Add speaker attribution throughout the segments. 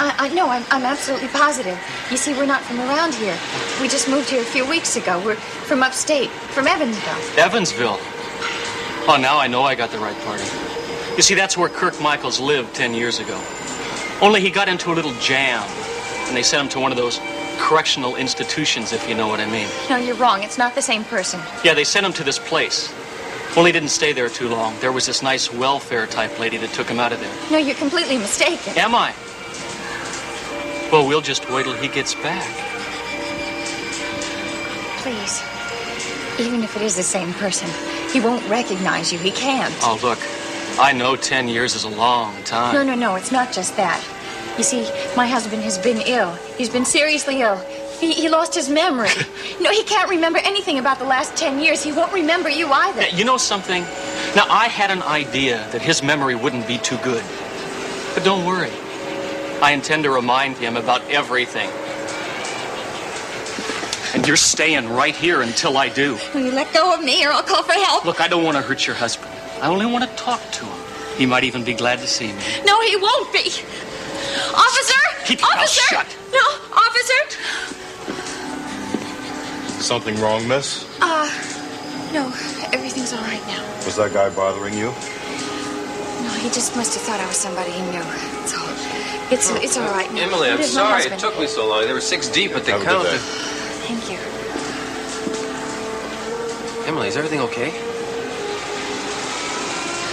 Speaker 1: I know, I'm absolutely positive. You see, we're not from around here. We just moved here a few weeks ago. We're from upstate, from Evansville.
Speaker 2: Evansville? Oh, now I know I got the right party. You see, that's where Kirk Michaels lived 10 years ago. Only he got into a little jam, and they sent him to one of those correctional institutions, if you know what I mean.
Speaker 1: No, you're wrong. It's not the same person.
Speaker 2: Yeah, they sent him to this place. Only didn't stay there too long. There was this nice welfare-type lady that took him out of there.
Speaker 1: No, you're completely mistaken.
Speaker 2: Am I? Well, we'll just wait till he gets back.
Speaker 1: Please. Even if it is the same person, he won't recognize you. He can't.
Speaker 2: Oh, look. I know 10 years is a long time.
Speaker 1: No. It's not just that. You see, my husband has been ill. He's been seriously ill. He lost his memory. No, he can't remember anything about the last 10 years. He won't remember you either.
Speaker 2: Now, you know something? Now, I had an idea that his memory wouldn't be too good. But don't worry. I intend to remind him about everything. And you're staying right here until I do.
Speaker 1: Will you let go of me or I'll call for help?
Speaker 2: Look, I don't want to hurt your husband. I only want to talk to him. He might even be glad to see me.
Speaker 1: No, he won't be. Officer!
Speaker 2: Keep your mouth shut.
Speaker 1: No, officer!
Speaker 3: Something wrong, miss?
Speaker 1: No, everything's all right now.
Speaker 3: Was that guy bothering you?
Speaker 1: No, he just must have thought I was somebody he knew. That's all. It's all right now.
Speaker 4: Emily, I'm
Speaker 1: There's my
Speaker 4: sorry
Speaker 1: husband.
Speaker 4: it took me so long. They were 6 deep at the
Speaker 3: Have a good
Speaker 4: counter.
Speaker 3: day.
Speaker 1: Thank you.
Speaker 4: Emily, is everything okay?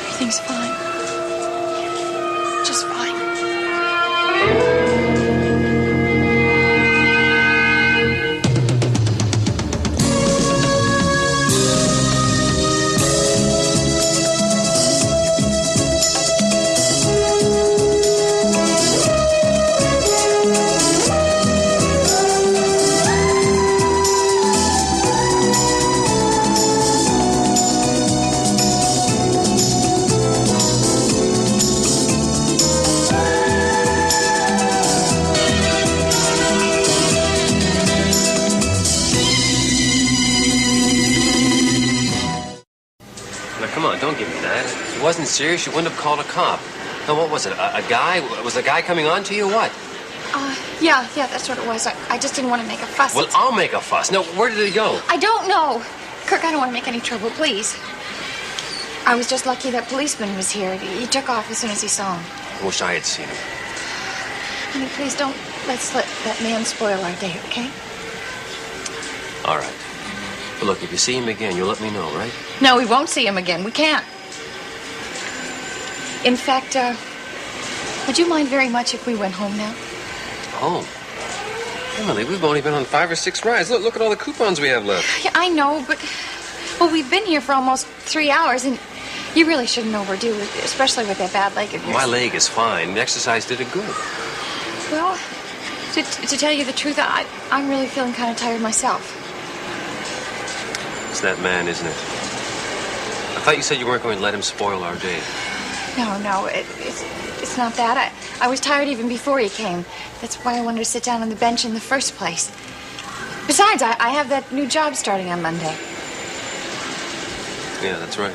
Speaker 1: Everything's fine. Just fine.
Speaker 4: Don't give me that. If it wasn't serious, you wouldn't have called a cop. Now, what was it? A guy? Was a guy coming on to you or what?
Speaker 1: Yeah, that's what it was. I just didn't want to make a fuss.
Speaker 4: Well, I'll make a fuss. Now, where did he go?
Speaker 1: I don't know. Kirk, I don't want to make any trouble, please. I was just lucky that policeman was here. He took off as soon as he saw him.
Speaker 4: I wish I had seen him.
Speaker 1: Honey, please don't let's let that man spoil our day, okay?
Speaker 4: All right. But look, if you see him again, you'll let me know, right?
Speaker 1: No, we won't see him again. We can't. In fact, would you mind very much if we went home now?
Speaker 4: Home? Emily, we've only been on 5 or 6 rides. Look at all the coupons we have left.
Speaker 1: Yeah, I know, but... Well, we've been here for almost 3 hours, and you really shouldn't overdo it, especially with that bad leg of yours.
Speaker 4: My leg is fine. The exercise did it good.
Speaker 1: Well, to tell you the truth, I'm really feeling kind of tired myself.
Speaker 4: It's that man, isn't it? I thought you said you weren't going to let him spoil our day.
Speaker 1: No, it's not that. I was tired even before he came. That's why I wanted to sit down on the bench in the first place. Besides, I have that new job starting on Monday.
Speaker 4: Yeah, that's right.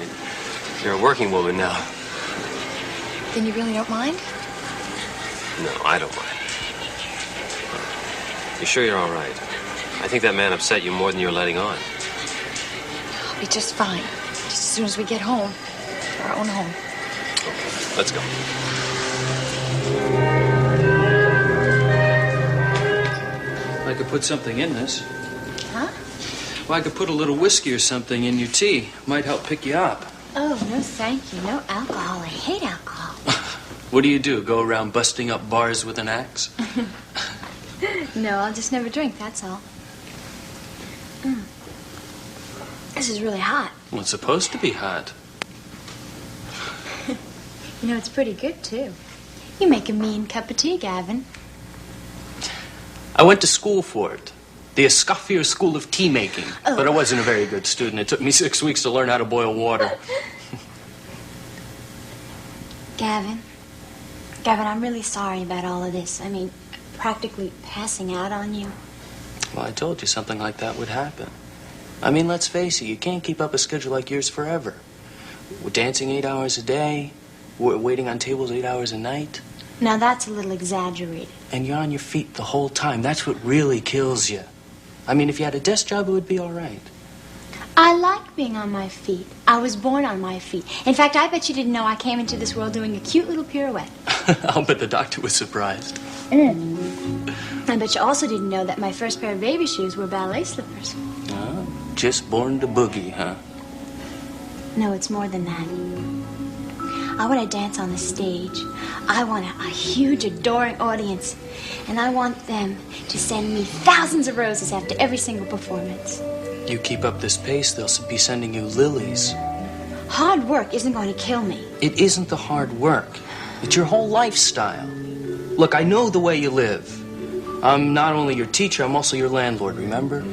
Speaker 4: You're a working woman now.
Speaker 1: Then you really don't mind?
Speaker 4: No, I don't mind. You sure you're all right? I think that man upset you more than you're letting on.
Speaker 1: I'll be just fine. Just as soon as we get home. To our own home.
Speaker 4: Okay, let's go.
Speaker 2: I could put something in this.
Speaker 1: Huh?
Speaker 2: Well, I could put a little whiskey or something in your tea. Might help pick you up.
Speaker 5: Oh, no thank you. No alcohol. I hate alcohol.
Speaker 2: What do? Go around busting up bars with an axe?
Speaker 5: No, I'll just never drink, that's all. This is really hot.
Speaker 2: Well, it's supposed to be hot.
Speaker 5: You know, it's pretty good, too. You make a mean cup of tea, Gavin.
Speaker 2: I went to school for it. The Escoffier School of Tea Making.
Speaker 5: Oh.
Speaker 2: But I wasn't a very good student. It took me 6 weeks to learn how to boil water.
Speaker 5: Gavin, I'm really sorry about all of this. I mean, practically passing out on you.
Speaker 2: Well, I told you something like that would happen. I mean, let's face it, you can't keep up a schedule like yours forever. We're dancing 8 hours a day. We're waiting on tables 8 hours a night.
Speaker 5: Now, that's a little exaggerated.
Speaker 2: And you're on your feet the whole time. That's what really kills you. I mean, if you had a desk job, it would be all right.
Speaker 5: I like being on my feet. I was born on my feet. In fact, I bet you didn't know I came into this world doing a cute little pirouette.
Speaker 2: I'll bet the doctor was surprised.
Speaker 5: I bet you also didn't know that my first pair of baby shoes were ballet slippers.
Speaker 2: Oh, just born to boogie, huh?
Speaker 5: No, it's more than that. When I dance on the stage, I want a huge, adoring audience. And I want them to send me thousands of roses after every single performance.
Speaker 2: You keep up this pace, they'll be sending you lilies.
Speaker 5: Hard work isn't going to kill me.
Speaker 2: It isn't the hard work. It's your whole lifestyle. Look, I know the way you live. I'm not only your teacher, I'm also your landlord, remember?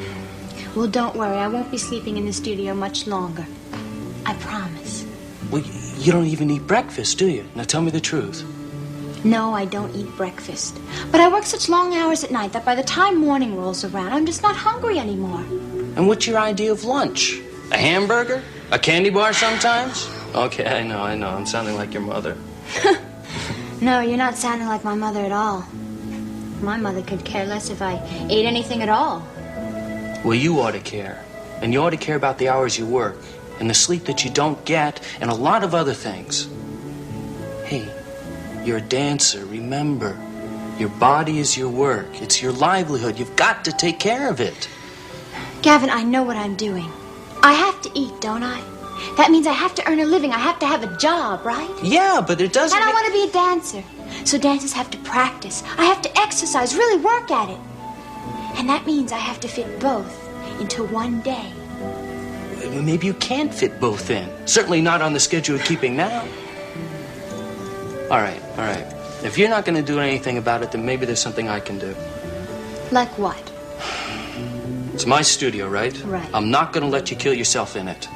Speaker 5: Well, don't worry. I won't be sleeping in the studio much longer. I promise.
Speaker 2: Well, you don't even eat breakfast, do you? Now tell me the truth.
Speaker 5: No, I don't eat breakfast. But I work such long hours at night that by the time morning rolls around, I'm just not hungry anymore.
Speaker 2: And what's your idea of lunch? A hamburger? A candy bar sometimes? Okay, I know. I'm sounding like your mother.
Speaker 5: No, you're not sounding like my mother at all. My mother could care less if I ate anything at all.
Speaker 2: Well, you ought to care. And you ought to care about the hours you work, and the sleep that you don't get, and a lot of other things. Hey, you're a dancer, remember. Your body is your work. It's your livelihood. You've got to take care of it.
Speaker 5: Gavin, I know what I'm doing. I have to eat, don't I? That means I have to earn a living. I have to have a job, right?
Speaker 2: Yeah, but it doesn't...
Speaker 5: And I want to be a dancer. So dancers have to practice. I have to exercise, really work at it. And that means I have to fit both into one day.
Speaker 2: Maybe you can't fit both in. Certainly not on the schedule you're keeping now. All right. If you're not going to do anything about it, then maybe there's something I can do.
Speaker 5: Like what?
Speaker 2: It's my studio, right?
Speaker 5: Right.
Speaker 2: I'm not going to let you kill yourself in it.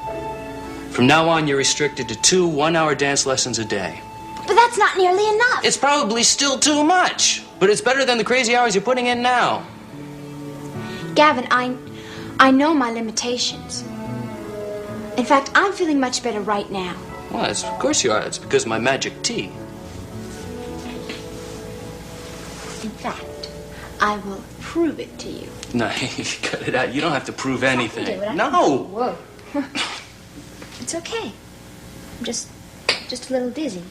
Speaker 2: From now on, you're restricted to 2 one-hour dance lessons a day.
Speaker 5: But that's not nearly enough.
Speaker 2: It's probably still too much, but it's better than the crazy hours you're putting in now.
Speaker 5: Gavin, I know my limitations. In fact, I'm feeling much better right now.
Speaker 2: Well, of course you are. It's because of my magic tea.
Speaker 5: In fact, I will prove it to you.
Speaker 2: No, cut it out. You don't have to prove anything.
Speaker 5: I can do it.
Speaker 2: No.
Speaker 5: Whoa. It's okay. I'm just a little dizzy.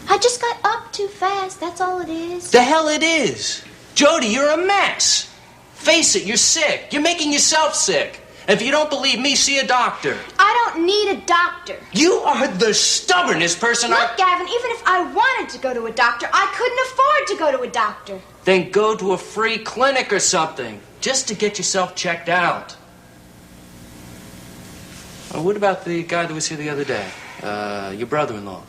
Speaker 5: I just got up too fast. That's all it is.
Speaker 2: The hell it is. Jody, you're a mess. Face it, you're sick. You're making yourself sick. And if you don't believe me, see a doctor.
Speaker 5: I don't need a doctor.
Speaker 2: You are the stubbornest person
Speaker 5: Look, Gavin, even if I wanted to go to a doctor, I couldn't afford to go to a doctor.
Speaker 2: Then go to a free clinic or something, just to get yourself checked out. What about the guy that was here the other day? Your brother-in-law.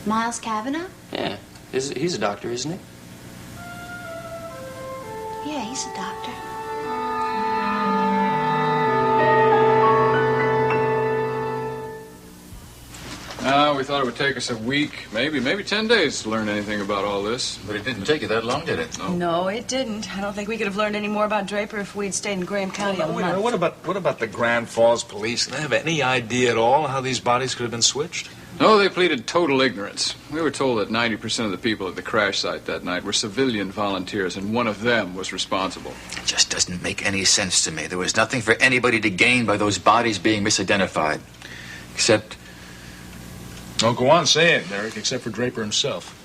Speaker 5: Miles Cavanaugh?
Speaker 2: Yeah, he's a doctor, isn't he?
Speaker 5: Yeah, he's a doctor.
Speaker 6: We thought it would take us a week, maybe 10 days to learn anything about all this.
Speaker 7: But it didn't take you that long, did it?
Speaker 8: No, it didn't. I don't think we could have learned any more about Draper if we'd stayed in Graham County a month.
Speaker 7: What about the Grand Falls police? Do they have any idea at all how these bodies could have been switched?
Speaker 6: No, they pleaded total ignorance. We were told that 90% of the people at the crash site that night were civilian volunteers, and one of them was responsible.
Speaker 7: It just doesn't make any sense to me. There was nothing for anybody to gain by those bodies being misidentified. Except...
Speaker 9: Oh, go on, say it, Derek, except for Draper himself.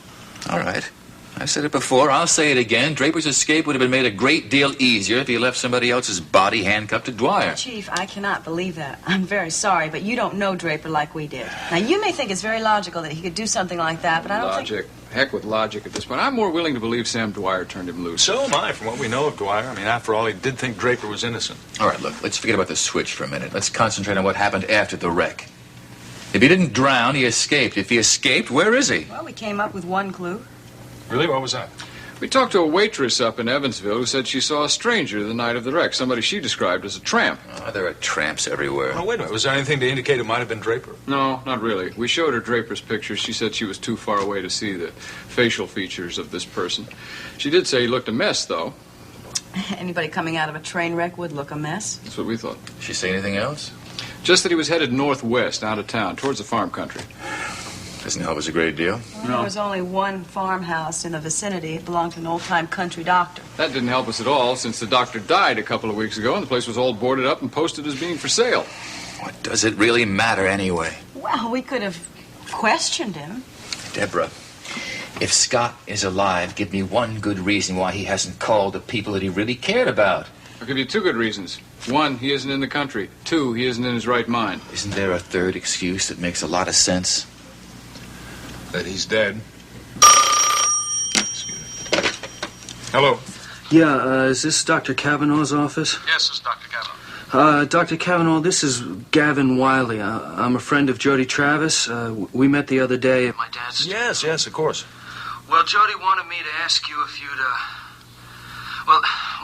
Speaker 7: All right. I've said it before. I'll say it again. Draper's escape would have been made a great deal easier if he left somebody else's body handcuffed to Dwyer.
Speaker 8: Chief, I cannot believe that. I'm very sorry, but you don't know Draper like we did. Now, you may think it's very logical that he could do something like that, but I don't
Speaker 6: think... Heck with logic at this point. I'm more willing to believe Sam Dwyer turned him loose.
Speaker 9: So am I, from what we know of Dwyer. I mean, after all, he did think Draper was innocent.
Speaker 7: All right, look, let's forget about the switch for a minute. Let's concentrate on what happened after the wreck. If he didn't drown, he escaped. If he escaped, where is he?
Speaker 8: Well, we came up with one clue.
Speaker 9: Really? What was that?
Speaker 6: We talked to a waitress up in Evansville who said she saw a stranger the night of the wreck, somebody she described as a tramp.
Speaker 7: Oh, there are tramps everywhere.
Speaker 9: Oh, wait a minute. Was there anything to indicate it might have been Draper?
Speaker 6: No, not really. We showed her Draper's pictures. She said she was too far away to see the facial features of this person. She did say he looked a mess, though.
Speaker 8: Anybody coming out of a train wreck would look a mess.
Speaker 6: That's what we thought.
Speaker 7: Did she say anything else?
Speaker 6: Just that he was headed northwest, out of town, towards the farm country.
Speaker 7: Doesn't help us a great deal.
Speaker 8: Well, there was only one farmhouse in the vicinity. It belonged to an old-time country doctor.
Speaker 6: That didn't help us at all, since the doctor died a couple of weeks ago, and the place was all boarded up and posted as being for sale.
Speaker 7: What does it really matter anyway?
Speaker 8: Well, we could have questioned him.
Speaker 7: Deborah, if Scott is alive, give me one good reason why he hasn't called the people that he really cared about.
Speaker 6: I'll give you two good reasons. One, he isn't in the country. Two, he isn't in his right mind.
Speaker 7: Isn't there a third excuse that makes a lot of sense?
Speaker 9: That he's dead. Excuse me. Hello.
Speaker 10: Yeah, is this Dr. Kavanaugh's office?
Speaker 9: Yes, this is Dr. Kavanaugh.
Speaker 10: Dr. Kavanaugh, this is Gavin Wiley. I'm a friend of Jody Travis. We met the other day at my dad's...
Speaker 9: Yes, of course.
Speaker 10: Well, Jody wanted me to ask you if you'd, Well,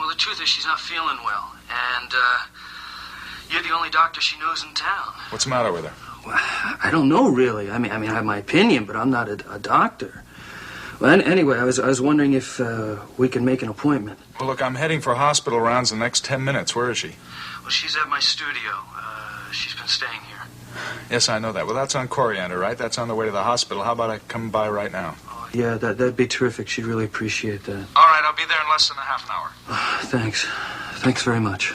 Speaker 10: the truth is she's not feeling well, and, you're the only doctor she knows in town.
Speaker 9: What's the matter with her?
Speaker 10: Well, I don't know, really. I mean, I have my opinion, but I'm not a doctor. Well, anyway, I was wondering if we can make an appointment.
Speaker 9: Well, look, I'm heading for hospital rounds in the next 10 minutes. Where is she?
Speaker 10: Well, she's at my studio. She's been staying here.
Speaker 9: Yes, I know that. Well, that's on Coriander, right? That's on the way to the hospital. How about I come by right now?
Speaker 10: Yeah, that'd be terrific. She'd really appreciate that.
Speaker 9: All right, I'll be there in less than a half an hour.
Speaker 10: Thanks. Thanks very much.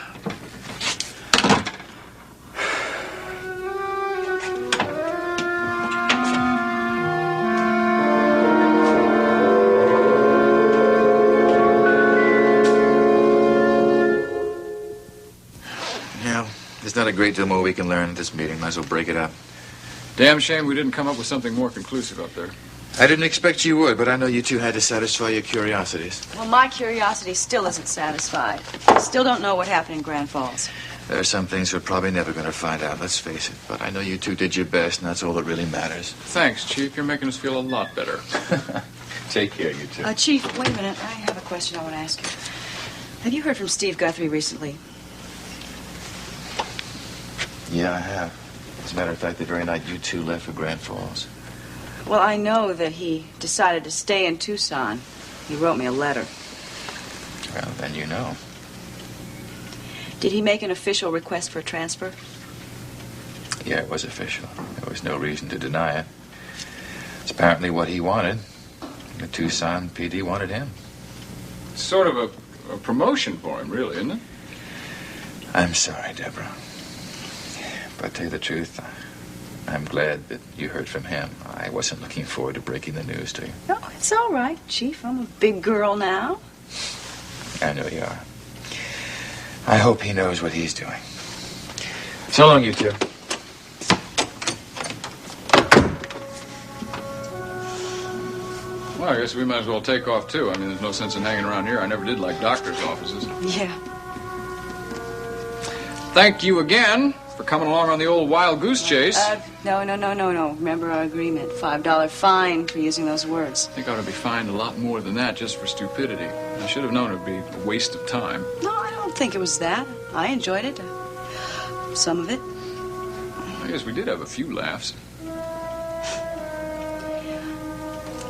Speaker 7: Yeah, there's not a great deal more we can learn at this meeting. Might as well break it up.
Speaker 6: Damn shame we didn't come up with something more conclusive up there.
Speaker 7: I didn't expect you would, but I know you two had to satisfy your curiosities.
Speaker 8: Well, my curiosity still isn't satisfied. I still don't know what happened in Grand Falls.
Speaker 7: There are some things we're probably never going to find out, let's face it. But I know you two did your best, and that's all that really matters.
Speaker 6: Thanks, Chief. You're making us feel a lot better.
Speaker 7: Take care, you two.
Speaker 8: Chief, wait a minute. I have a question I want to ask you. Have you heard from Steve Guthrie recently?
Speaker 7: Yeah, I have. As a matter of fact, the very night you two left for Grand Falls.
Speaker 8: Well, I know that he decided to stay in Tucson. He wrote me a letter.
Speaker 7: Well, then you know.
Speaker 8: Did he make an official request for a transfer?
Speaker 7: Yeah, it was official. There was no reason to deny it. It's apparently what he wanted. The Tucson PD wanted him.
Speaker 6: It's sort of a promotion for him, really, isn't it?
Speaker 7: I'm sorry, Deborah. But to tell you the truth, I'm glad that you heard from him. I wasn't looking forward to breaking the news to you.
Speaker 8: Oh, it's all right, Chief. I'm a big girl now.
Speaker 7: I know you are. I hope he knows what he's doing. So long, you two.
Speaker 6: Well, I guess we might as well take off, too. I mean, there's no sense in hanging around here. I never did like doctors' offices.
Speaker 8: Yeah.
Speaker 6: Thank you again for coming along on the old wild goose chase.
Speaker 8: No. Remember our agreement. $5 fine for using those words.
Speaker 6: I think I ought to be fined a lot more than that just for stupidity. I should have known it would be a waste of time.
Speaker 8: No, I don't think it was that. I enjoyed it. Some of it.
Speaker 6: I guess we did have a few laughs.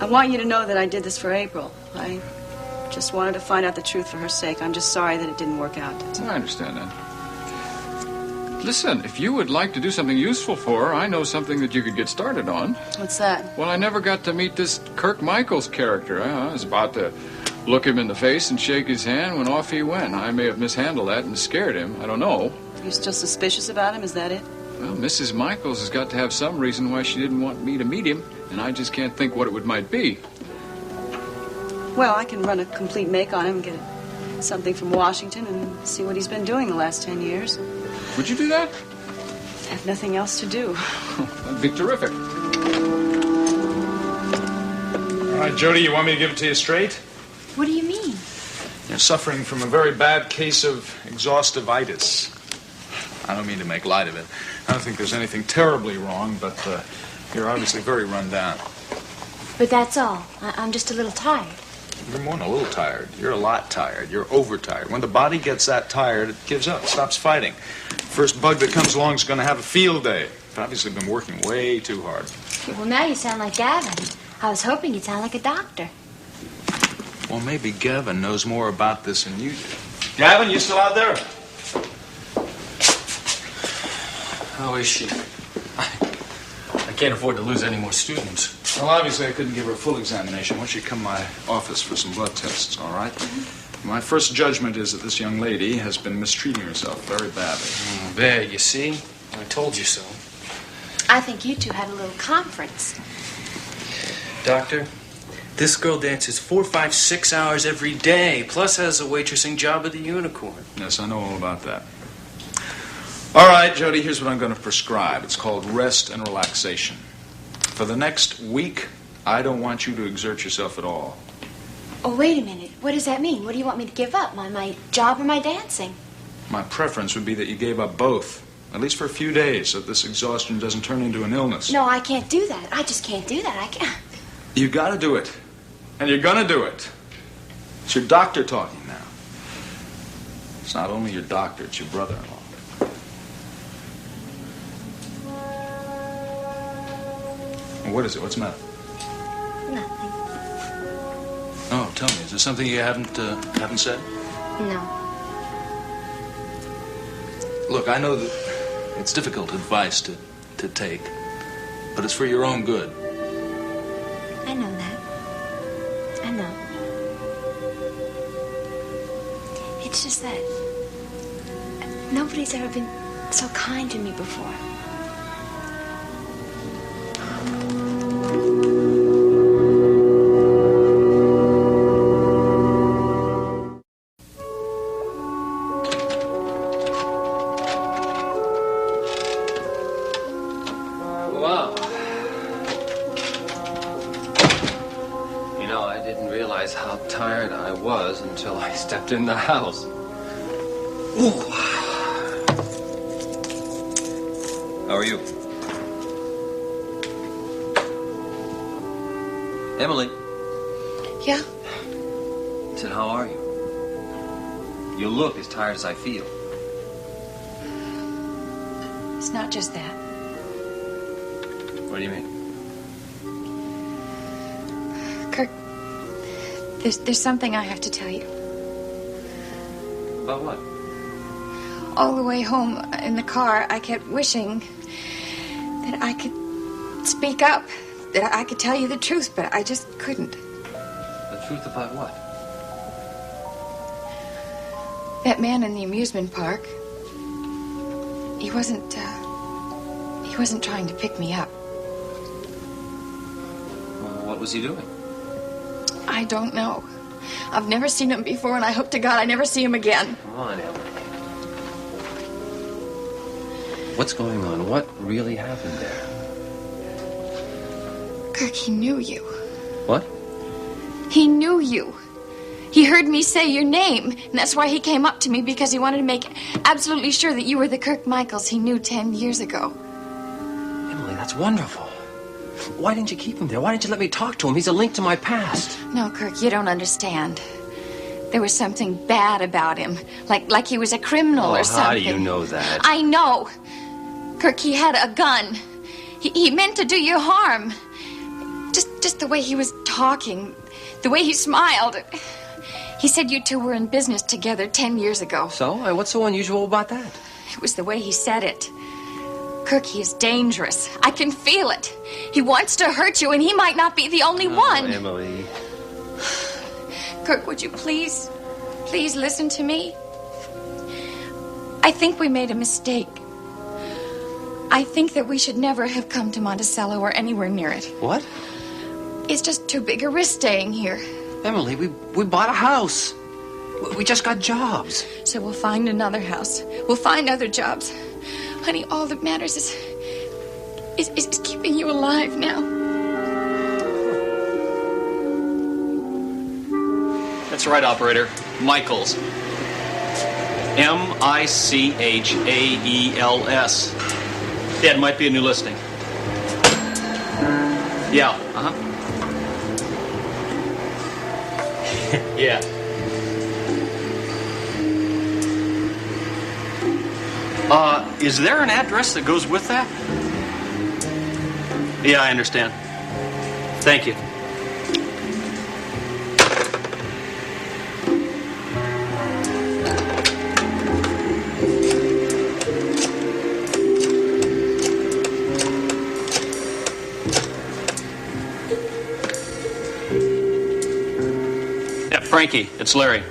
Speaker 8: I want you to know that I did this for April. I just wanted to find out the truth for her sake. I'm just sorry that it didn't work out.
Speaker 6: I understand that. Listen, if you would like to do something useful for her, I know something that you could get started on.
Speaker 8: What's that?
Speaker 6: Well, I never got to meet this Kirk Michaels character. I was about to look him in the face and shake his hand when off he went. I may have mishandled that and scared him. I don't know.
Speaker 8: You're still suspicious about him? Is that it?
Speaker 6: Well, Mrs. Michaels has got to have some reason why she didn't want me to meet him, and I just can't think what it might be.
Speaker 8: Well, I can run a complete make on him and get something from Washington and see what he's been doing the last 10 years.
Speaker 6: Would you do that?
Speaker 8: I have nothing else to do.
Speaker 6: That'd be terrific.
Speaker 9: All right, Jody, you want me to give it to you straight?
Speaker 5: What do you mean?
Speaker 9: You're suffering from a very bad case of exhaustivitis. I don't mean to make light of it. I don't think there's anything terribly wrong, but you're obviously very run down.
Speaker 5: But that's all. I'm just a little tired.
Speaker 9: You're more than a little tired. You're a lot tired. You're overtired. When the body gets that tired, it gives up, stops fighting. First bug that comes along is going to have a field day. You've obviously been working way too hard.
Speaker 5: Well, now you sound like Gavin. I was hoping you'd sound like a doctor.
Speaker 9: Well, maybe Gavin knows more about this than you do. Gavin, you still out there?
Speaker 2: How is she? I can't afford to lose any more students.
Speaker 9: Well, obviously I couldn't give her a full examination. Why don't you come to my office for some blood tests, all right? My first judgment is that this young lady has been mistreating herself very badly.
Speaker 2: There, you see? I told you so.
Speaker 5: I think you two had a little conference.
Speaker 2: Doctor, this girl dances 4, 5, 6 hours every day, plus has a waitressing job at the Unicorn.
Speaker 9: Yes, I know all about that. All right, Jody, here's what I'm going to prescribe. It's called rest and relaxation. For the next week, I don't want you to exert yourself at all.
Speaker 5: Oh, wait a minute. What does that mean? What do you want me to give up? My job or my dancing?
Speaker 9: My preference would be that you gave up both, at least for a few days, so that this exhaustion doesn't turn into an illness.
Speaker 5: No, I can't do that. I just can't do that. I can't.
Speaker 9: You got to do it. And you're going to do it. It's your doctor talking now. It's not only your doctor, it's your brother-in-law. Well, what is it? What's the matter?
Speaker 5: Nothing.
Speaker 9: Oh, tell me, is there something you haven't said?
Speaker 5: No.
Speaker 9: Look, I know that it's difficult advice to take, but it's for your own good.
Speaker 5: I know that. I know. It's just that nobody's ever been so kind to me before.
Speaker 4: Wow. You know, I didn't realize how tired I was until I stepped in the house. Ooh. How are you? Emily.
Speaker 1: Yeah?
Speaker 4: I said, how are you? You look as tired as I feel.
Speaker 1: It's not just that.
Speaker 4: What do you mean?
Speaker 1: Kirk, there's something I have to tell you.
Speaker 4: About what?
Speaker 1: All the way home in the car, I kept wishing that I could speak up, that I could tell you the truth, but I just couldn't.
Speaker 4: The truth about what?
Speaker 1: That man in the amusement park, he wasn't trying to pick me up.
Speaker 4: Well, what was he doing?
Speaker 1: I don't know. I've never seen him before, and I hope to God I never see him again.
Speaker 4: Come on, Emily. What's going on? What really happened there?
Speaker 1: Kirk, he knew you.
Speaker 4: What?
Speaker 1: He knew you. He heard me say your name, and that's why he came up to me, because he wanted to make absolutely sure that you were the Kirk Michaels he knew 10 years ago.
Speaker 4: Emily, that's wonderful. Why didn't you keep him there? Why didn't you let me talk to him? He's a link to my past.
Speaker 1: No, Kirk, you don't understand. There was something bad about him, like he was a criminal or something.
Speaker 4: How do you know that?
Speaker 1: I know. Kirk, he had a gun. He meant to do you harm. Just the way he was talking, the way he smiled. He said you two were in business together 10 years ago.
Speaker 4: So? What's so unusual about that?
Speaker 1: It was the way he said it. Kirk, he is dangerous. I can feel it. He wants to hurt you, and he might not be the only one.
Speaker 4: Emily.
Speaker 1: Kirk, would you please listen to me? I think we made a mistake. I think that we should never have come to Monticello or anywhere near it.
Speaker 4: What?
Speaker 1: It's just too big a risk staying here.
Speaker 4: Emily, we bought a house. We just got jobs.
Speaker 1: So we'll find another house. We'll find other jobs. Honey, all that matters is keeping you alive now.
Speaker 2: That's right, operator. Michaels. Michaels. Yeah, it might be a new listing. Yeah, yeah. Is there an address that goes with that? Yeah, I understand. Thank you. Frankie, it's Larry.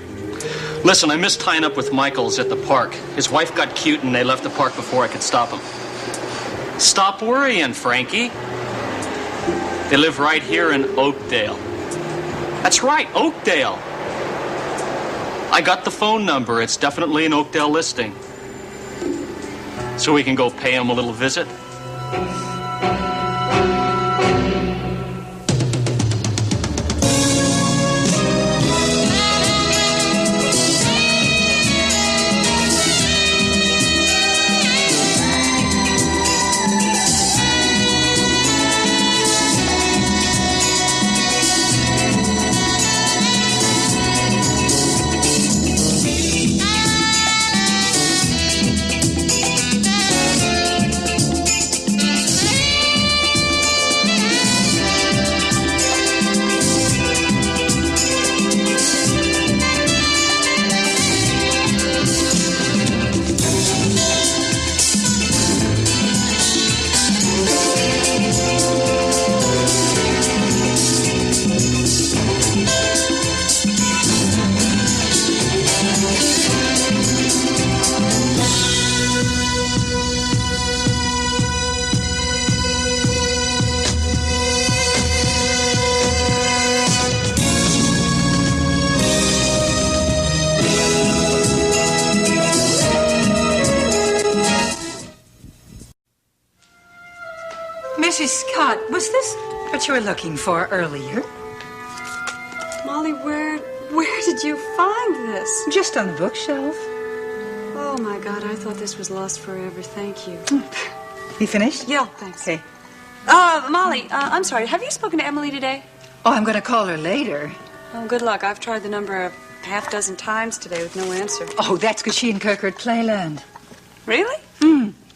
Speaker 2: Listen, I missed tying up with Michaels at the park. His wife got cute and they left the park before I could stop them. Stop worrying, Frankie. They live right here in Oakdale. That's right, Oakdale. I got the phone number. It's definitely an Oakdale listing. So we can go pay him a little visit.
Speaker 11: Mrs. Scott, was this what you were looking for earlier?
Speaker 12: Molly, where did you find this?
Speaker 11: Just on the bookshelf.
Speaker 12: Oh, my God, I thought this was lost forever. Thank you.
Speaker 11: You finished?
Speaker 12: Yeah, thanks.
Speaker 11: Okay.
Speaker 12: Molly, I'm sorry. Have you spoken to Emily today?
Speaker 11: Oh, I'm going to call her later.
Speaker 12: Oh, good luck. I've tried the number a half dozen times today with no answer.
Speaker 11: Oh, that's because she and Kirk are at Playland.
Speaker 12: Really?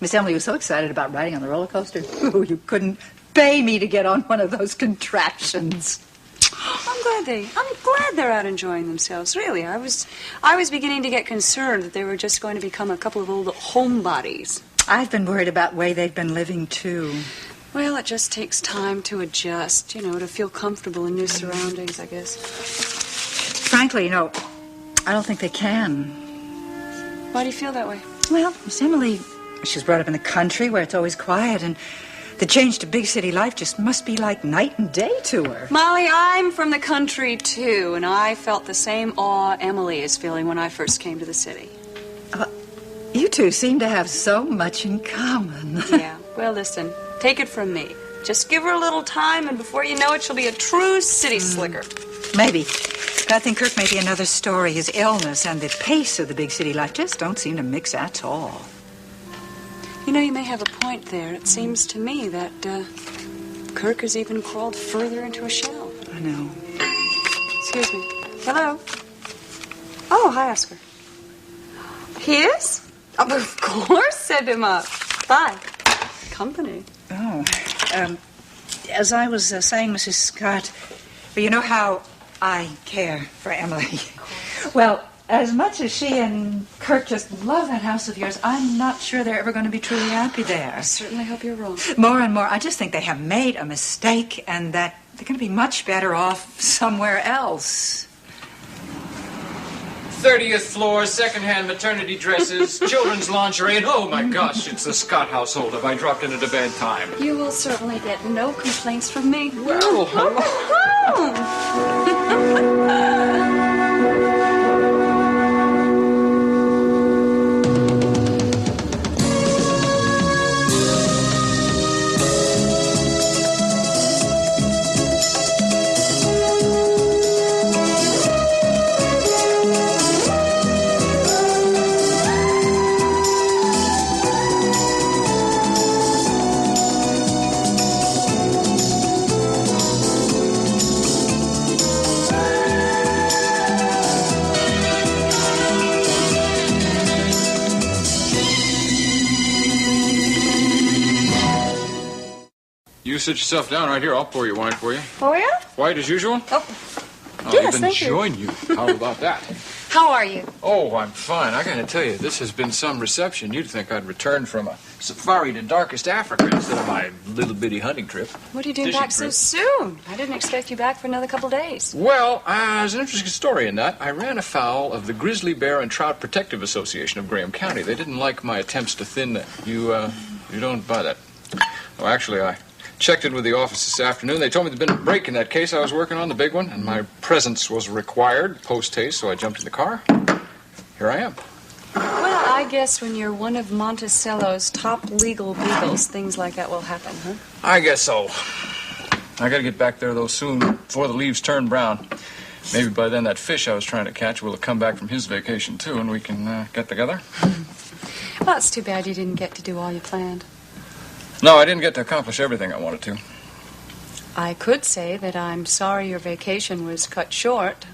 Speaker 11: Miss Emily was so excited about riding on the roller coaster. Oh, you couldn't pay me to get on one of those contraptions.
Speaker 12: I'm glad they're out enjoying themselves. Really, I was beginning to get concerned that they were just going to become a couple of old homebodies.
Speaker 11: I've been worried about the way they've been living, too.
Speaker 12: Well, it just takes time to adjust, to feel comfortable in new surroundings, I guess.
Speaker 11: Frankly, I don't think they can.
Speaker 12: Why do you feel that way?
Speaker 11: Well, Miss Emily, she was brought up in the country where it's always quiet, and the change to big city life just must be like night and day to her.
Speaker 12: Molly, I'm from the country, too, and I felt the same awe Emily is feeling when I first came to the city.
Speaker 11: You two seem to have so much in common.
Speaker 12: Yeah, well, listen, take it from me. Just give her a little time, and before you know it, she'll be a true city slicker.
Speaker 11: Maybe. But I think Kirk may be another story. His illness and the pace of the big city life just don't seem to mix at all.
Speaker 12: You may have a point there. It seems to me that Kirk has even crawled further into a shell.
Speaker 11: I know.
Speaker 12: Excuse me. Hello? Oh, hi, Oscar. He is? Oh, of course, send him up. Bye. Company.
Speaker 11: Oh. As I was saying, Mrs. Scott, you know how I care for Emily. Well, as much as she and Kirk just love that house of yours, I'm not sure they're ever going to be truly happy there.
Speaker 12: I certainly hope you're wrong.
Speaker 11: More and more, I just think they have made a mistake and that they're going to be much better off somewhere else.
Speaker 6: 30th floor, second-hand maternity dresses, children's lingerie, and oh my gosh, it's the Scott household. Have I dropped in at a bad time?
Speaker 12: You will certainly get no complaints from me.
Speaker 6: Well, you sit yourself down right here. I'll pour your wine for you.
Speaker 12: Oh, yeah?
Speaker 6: White as usual?
Speaker 12: Oh.
Speaker 6: I'll
Speaker 12: Yes,
Speaker 6: even
Speaker 12: thank you.
Speaker 6: join you. How about that?
Speaker 12: How are you?
Speaker 6: Oh, I'm fine. I gotta tell you, this has been some reception. You'd think I'd returned from a safari to darkest Africa instead of my little bitty hunting trip.
Speaker 12: What are you doing
Speaker 6: Fishing
Speaker 12: back so
Speaker 6: trip.
Speaker 12: soon? I didn't expect you back for another couple days.
Speaker 6: Well, there's an interesting story in that. I ran afoul of the Grizzly Bear and Trout Protective Association of Graham County. They didn't like my attempts to thin them. You don't buy that. Oh, actually, I checked in with the office this afternoon. They told me there'd been a break in that case I was working on, the big one, and my presence was required post-haste, so I jumped in the car. Here I am.
Speaker 12: Well, I guess when you're one of Monticello's top legal beagles, things like that will happen, huh?
Speaker 6: I guess so. I gotta get back there, though, soon, before the leaves turn brown. Maybe by then that fish I was trying to catch will have come back from his vacation, too, and we can get together.
Speaker 12: Well, it's too bad you didn't get to do all you planned.
Speaker 6: No, I didn't get to accomplish everything I wanted to.
Speaker 12: I could say that I'm sorry your vacation was cut short,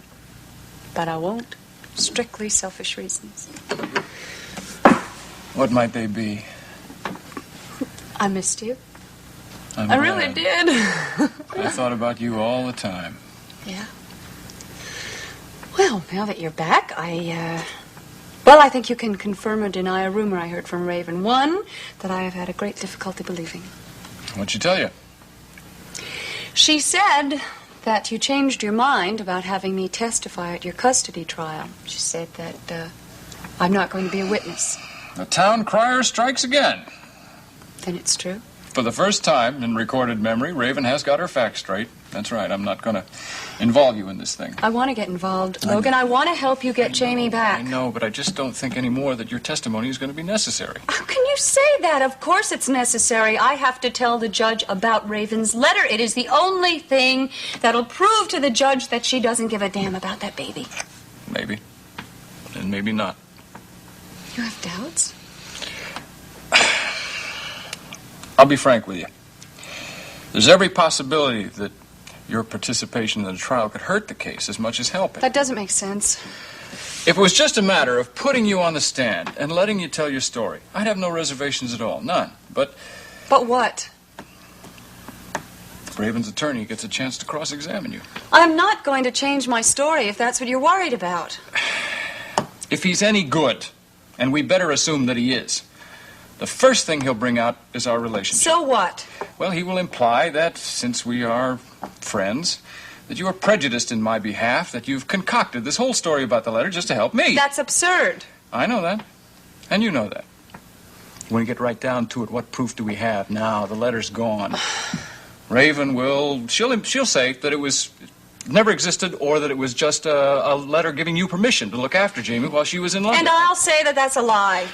Speaker 12: but I won't. Strictly selfish reasons.
Speaker 6: What might they be?
Speaker 12: I missed you.
Speaker 6: I'm
Speaker 12: I
Speaker 6: glad.
Speaker 12: really did.
Speaker 6: I thought about you all the time.
Speaker 12: Yeah. Well, now that you're back, I think you can confirm or deny a rumor I heard from Raven. One that I have had a great difficulty believing.
Speaker 6: What'd she tell you?
Speaker 12: She said that you changed your mind about having me testify at your custody trial. She said that I'm not going to be a witness.
Speaker 6: The town crier strikes again.
Speaker 12: Then it's true.
Speaker 6: For the first time in recorded memory, Raven has got her facts straight. That's right. I'm not going to involve you in this thing.
Speaker 12: I want to get involved, Logan. I want to help you get Jamie back.
Speaker 6: I know, but I just don't think anymore that your testimony is going to be necessary.
Speaker 12: How can you say that? Of course it's necessary. I have to tell the judge about Raven's letter. It is the only thing that'll prove to the judge that she doesn't give a damn about that baby.
Speaker 6: Maybe. And maybe not.
Speaker 12: You have doubts?
Speaker 6: I'll be frank with you. There's every possibility that your participation in the trial could hurt the case as much as help it.
Speaker 12: That doesn't make sense.
Speaker 6: If it was just a matter of putting you on the stand and letting you tell your story, I'd have no reservations at all. None. But
Speaker 12: what?
Speaker 6: Raven's attorney gets a chance to cross-examine you.
Speaker 12: I'm not going to change my story if that's what you're worried about.
Speaker 6: If he's any good, and we better assume that he is, the first thing he'll bring out is our relationship.
Speaker 12: So what?
Speaker 6: Well, he will imply that, since we are friends, that you are prejudiced in my behalf, that you've concocted this whole story about the letter just to help me.
Speaker 12: That's absurd.
Speaker 6: I know that. And you know that. When we get right down to it, what proof do we have now? The letter's gone. Raven will... She'll say that it was... never existed, or that it was just a letter giving you permission to look after Jamie while she was in London.
Speaker 12: And I'll say that that's a lie.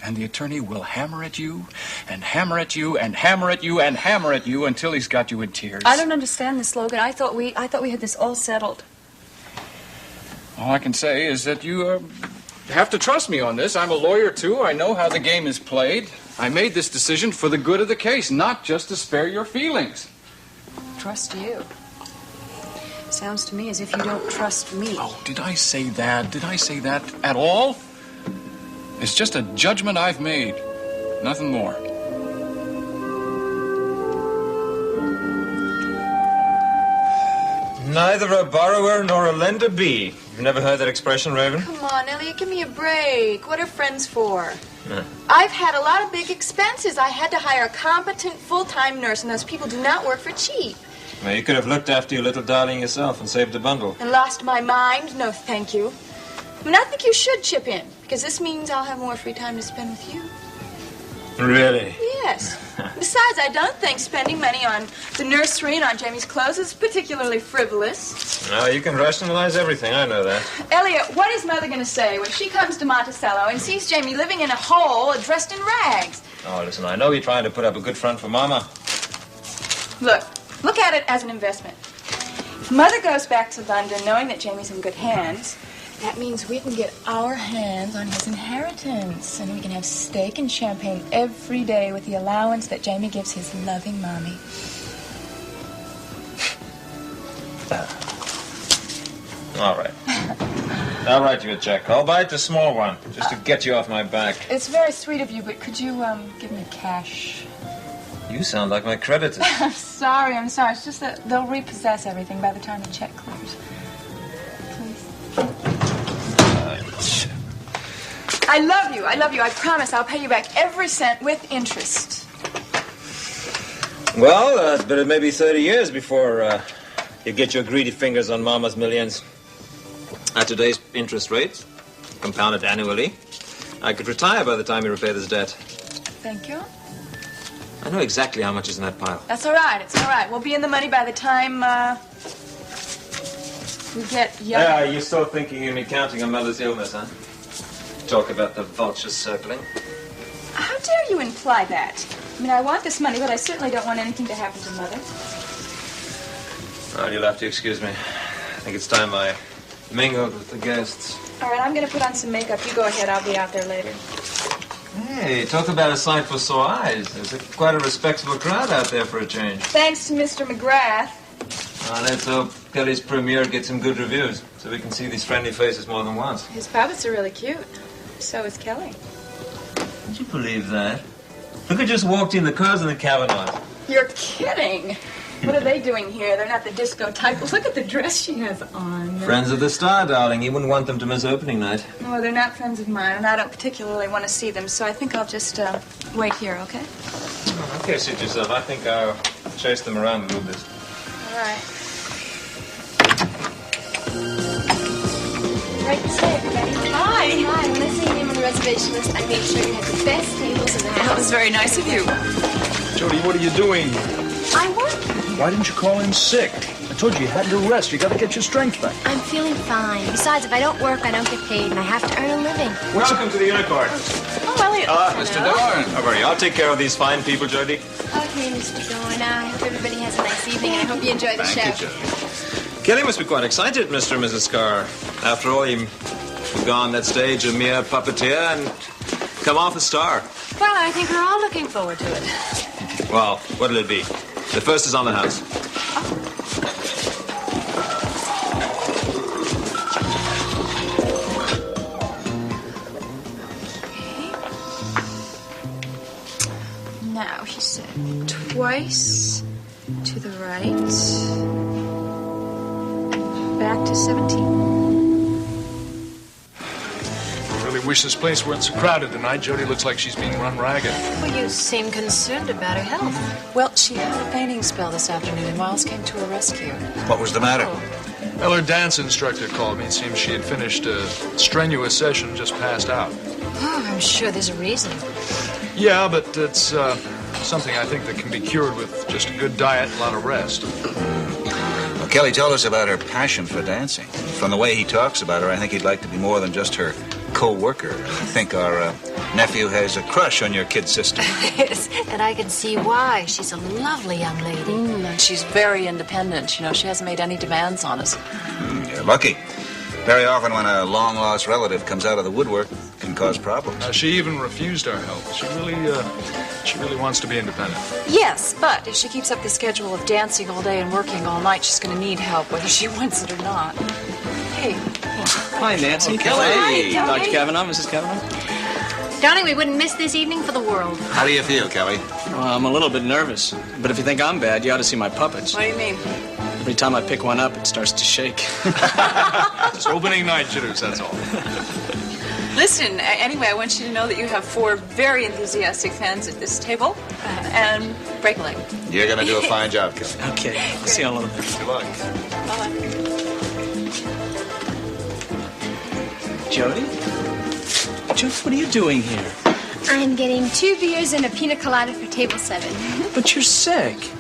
Speaker 6: And the attorney will hammer at you, and hammer at you, and hammer at you, and hammer at you until he's got you in tears.
Speaker 12: I don't understand this, Logan. I thought we had this all settled.
Speaker 6: All I can say is that you have to trust me on this. I'm a lawyer, too. I know how the game is played. I made this decision for the good of the case, not just to spare your feelings.
Speaker 12: Trust you? Sounds to me as if you don't trust me.
Speaker 6: Oh, did I say that? Did I say that at all? It's just a judgment I've made. Nothing more.
Speaker 13: Neither a borrower nor a lender be. You've never heard that expression, Raven?
Speaker 14: Come on, Elliot, give me a break. What are friends for?
Speaker 13: Yeah.
Speaker 14: I've had a lot of big expenses. I had to hire a competent full-time nurse, and those people do not work for cheap.
Speaker 13: Well, you could have looked after your little darling yourself and saved a bundle.
Speaker 14: And lost my mind? No, thank you. I mean, I think you should chip in, because this means I'll have more free time to spend with you.
Speaker 13: Really?
Speaker 14: Yes. Besides, I don't think spending money on the nursery and on Jamie's clothes is particularly frivolous.
Speaker 13: No, you can rationalize everything, I know that.
Speaker 14: Elliot, what is Mother going to say when she comes to Monticello and sees Jamie living in a hole dressed in rags?
Speaker 13: Oh, listen, I know you're trying to put up a good front for Mama.
Speaker 14: Look at it as an investment. If Mother goes back to London knowing that Jamie's in good hands, that means we can get our hands on his inheritance, and we can have steak and champagne every day with the allowance that Jamie gives his loving mommy.
Speaker 13: All right. I'll write you a check. I'll buy it a small one, just to get you off my back.
Speaker 14: It's very sweet of you, but could you give me cash?
Speaker 13: You sound like my creditors.
Speaker 14: I'm sorry. It's just that they'll repossess everything by the time the check clears. Please. I love you. I love you. I promise I'll pay you back every cent with interest.
Speaker 13: Well, it's been maybe 30 years before you get your greedy fingers on Mama's millions. At today's interest rates, compounded annually, I could retire by the time you repay this debt.
Speaker 14: Thank you.
Speaker 13: I know exactly how much is in that pile.
Speaker 14: That's all right. It's all right. We'll be in the money by the time we get young.
Speaker 13: Yeah, you're still thinking of me counting on Mother's illness, huh? Talk about the vultures circling.
Speaker 14: How dare you imply that? I mean, I want this money, but I certainly don't want anything to happen to Mother.
Speaker 13: Well, you'll have to excuse me. I think it's time I mingled with the guests.
Speaker 14: All right, I'm going to put on some makeup. You go ahead. I'll be out there later.
Speaker 13: Hey, talk about a sight for sore eyes. There's quite a respectable crowd out there for a change.
Speaker 14: Thanks to Mr. McGrath.
Speaker 13: Well, let's hope Kelly's premiere gets some good reviews so we can see these friendly faces more than once.
Speaker 14: His puppets are really cute. So is Kelly.
Speaker 13: Would you believe that? Look, I just walked in. The car's in the Kavanaugh.
Speaker 14: You're kidding. What are they doing here? They're not the disco type. Look at the dress she has on.
Speaker 13: Friends of the star, darling. You wouldn't want them to miss opening night.
Speaker 14: No, they're not friends of mine, and I don't particularly want to see them, so I think I'll just wait here, okay?
Speaker 13: Okay, suit yourself. I think I'll chase them around a little bit.
Speaker 14: All right. Right to stay, everybody.
Speaker 5: Hi. Hi. When I seen your name on the reservation list, I made sure you had the best tables in the house.
Speaker 14: That was very nice of you.
Speaker 3: Jody, what are you doing?
Speaker 5: I work.
Speaker 3: Why didn't you call in sick? I told you had to rest. You got to get your strength back.
Speaker 5: I'm feeling fine. Besides, if I don't work, I don't get paid, and I have to earn a living.
Speaker 13: Welcome to the Unicorn.
Speaker 14: Oh, Elliot.
Speaker 13: Mr. Dorn. How are you? I'll take care of these fine people, Jody.
Speaker 5: Okay, Mr. Dorn. I hope everybody has a nice evening, and I hope you enjoy the show.
Speaker 13: Thank you, Jody. Kelly must be quite excited, Mr. and Mrs. Carr. After all, you've gone that stage a mere puppeteer and come off a star.
Speaker 8: Well, I think we're all looking forward to it.
Speaker 13: Well, what'll it be? The first is on the house.
Speaker 14: Now, he said twice to the right, back to 17.
Speaker 6: I really wish this place weren't so crowded tonight. Jody looks like she's being run ragged.
Speaker 8: Well, you seem concerned about her health. Well, she had a fainting spell this afternoon, and Miles came to her rescue.
Speaker 7: What was the matter?
Speaker 6: Well, her dance instructor called me. It seems she had finished a strenuous session and just passed out.
Speaker 8: Oh, I'm sure there's a reason.
Speaker 6: Yeah, but it's something I think that can be cured with just a good diet and a lot of rest.
Speaker 7: Well, Kelly told us about her passion for dancing. From the way he talks about her, I think he'd like to be more than just her co-worker. I think our nephew has a crush on your kid sister.
Speaker 8: Yes, and I can see why. She's a lovely young lady. And she's very independent. You know, she hasn't made any demands on us.
Speaker 7: You're lucky. Very often when a long-lost relative comes out of the woodwork, it can cause problems.
Speaker 6: She even refused our help. She really wants to be independent.
Speaker 8: Yes, but if she keeps up the schedule of dancing all day and working all night, she's going to need help, whether she wants it or not. Hey.
Speaker 2: Hi, Nancy.
Speaker 8: Kelly.
Speaker 2: Hey,
Speaker 8: Hi,
Speaker 2: Dr. Kavanaugh, Mrs. Kavanaugh.
Speaker 5: Darling, we wouldn't miss this evening for the world.
Speaker 7: How do you feel, Kelly?
Speaker 2: Well, I'm a little bit nervous, but if you think I'm bad, you ought to see my puppets.
Speaker 14: What do you mean?
Speaker 2: Every time I pick one up, it starts to shake.
Speaker 6: It's opening night jitters, that's all.
Speaker 14: Listen, anyway, I want you to know that you have 4 very enthusiastic fans at this table, and break a leg.
Speaker 7: You're going to do a fine job, Kelly.
Speaker 2: Okay, we'll see you all later.
Speaker 7: Good luck.
Speaker 14: Bye-bye.
Speaker 2: Jody? Jody, what are you doing here?
Speaker 5: I'm getting 2 beers and a pina colada for table 7.
Speaker 2: But you're sick.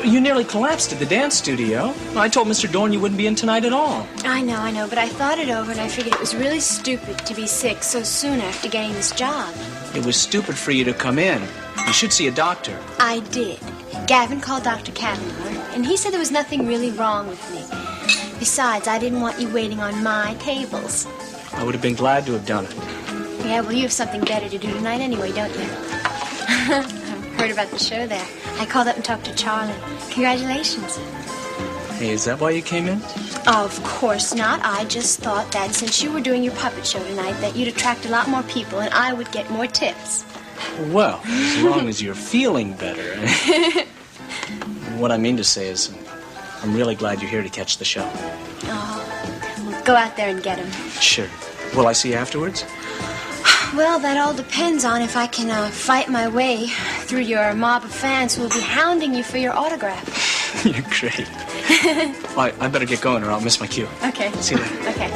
Speaker 2: You nearly collapsed at the dance studio. I told Mr. Dorn you wouldn't be in tonight at all.
Speaker 5: I know, but I thought it over and I figured it was really stupid to be sick so soon after getting this job.
Speaker 2: It was stupid for you to come in. You should see a doctor.
Speaker 5: I did. Gavin called Dr. Kavanaugh, and he said there was nothing really wrong with me. Besides, I didn't want you waiting on my tables.
Speaker 2: I would have been glad to have done it.
Speaker 5: Yeah, well, you have something better to do tonight anyway, don't you? I've heard about the show there. I called up and talked to Charlie. Congratulations.
Speaker 2: Hey, is that why you came in?
Speaker 5: Of course not. I just thought that since you were doing your puppet show tonight, that you'd attract a lot more people and I would get more tips.
Speaker 2: Well, as long as you're feeling better. What I mean to say is, I'm really glad you're here to catch the show.
Speaker 5: Oh, well, go out there and get him.
Speaker 2: Sure. Will I see you afterwards?
Speaker 5: Well, that all depends on if I can fight my way through your mob of fans who will be hounding you for your autograph.
Speaker 3: You're great. Well, I better get going or I'll miss my cue.
Speaker 5: Okay.
Speaker 3: See you later.
Speaker 5: Okay.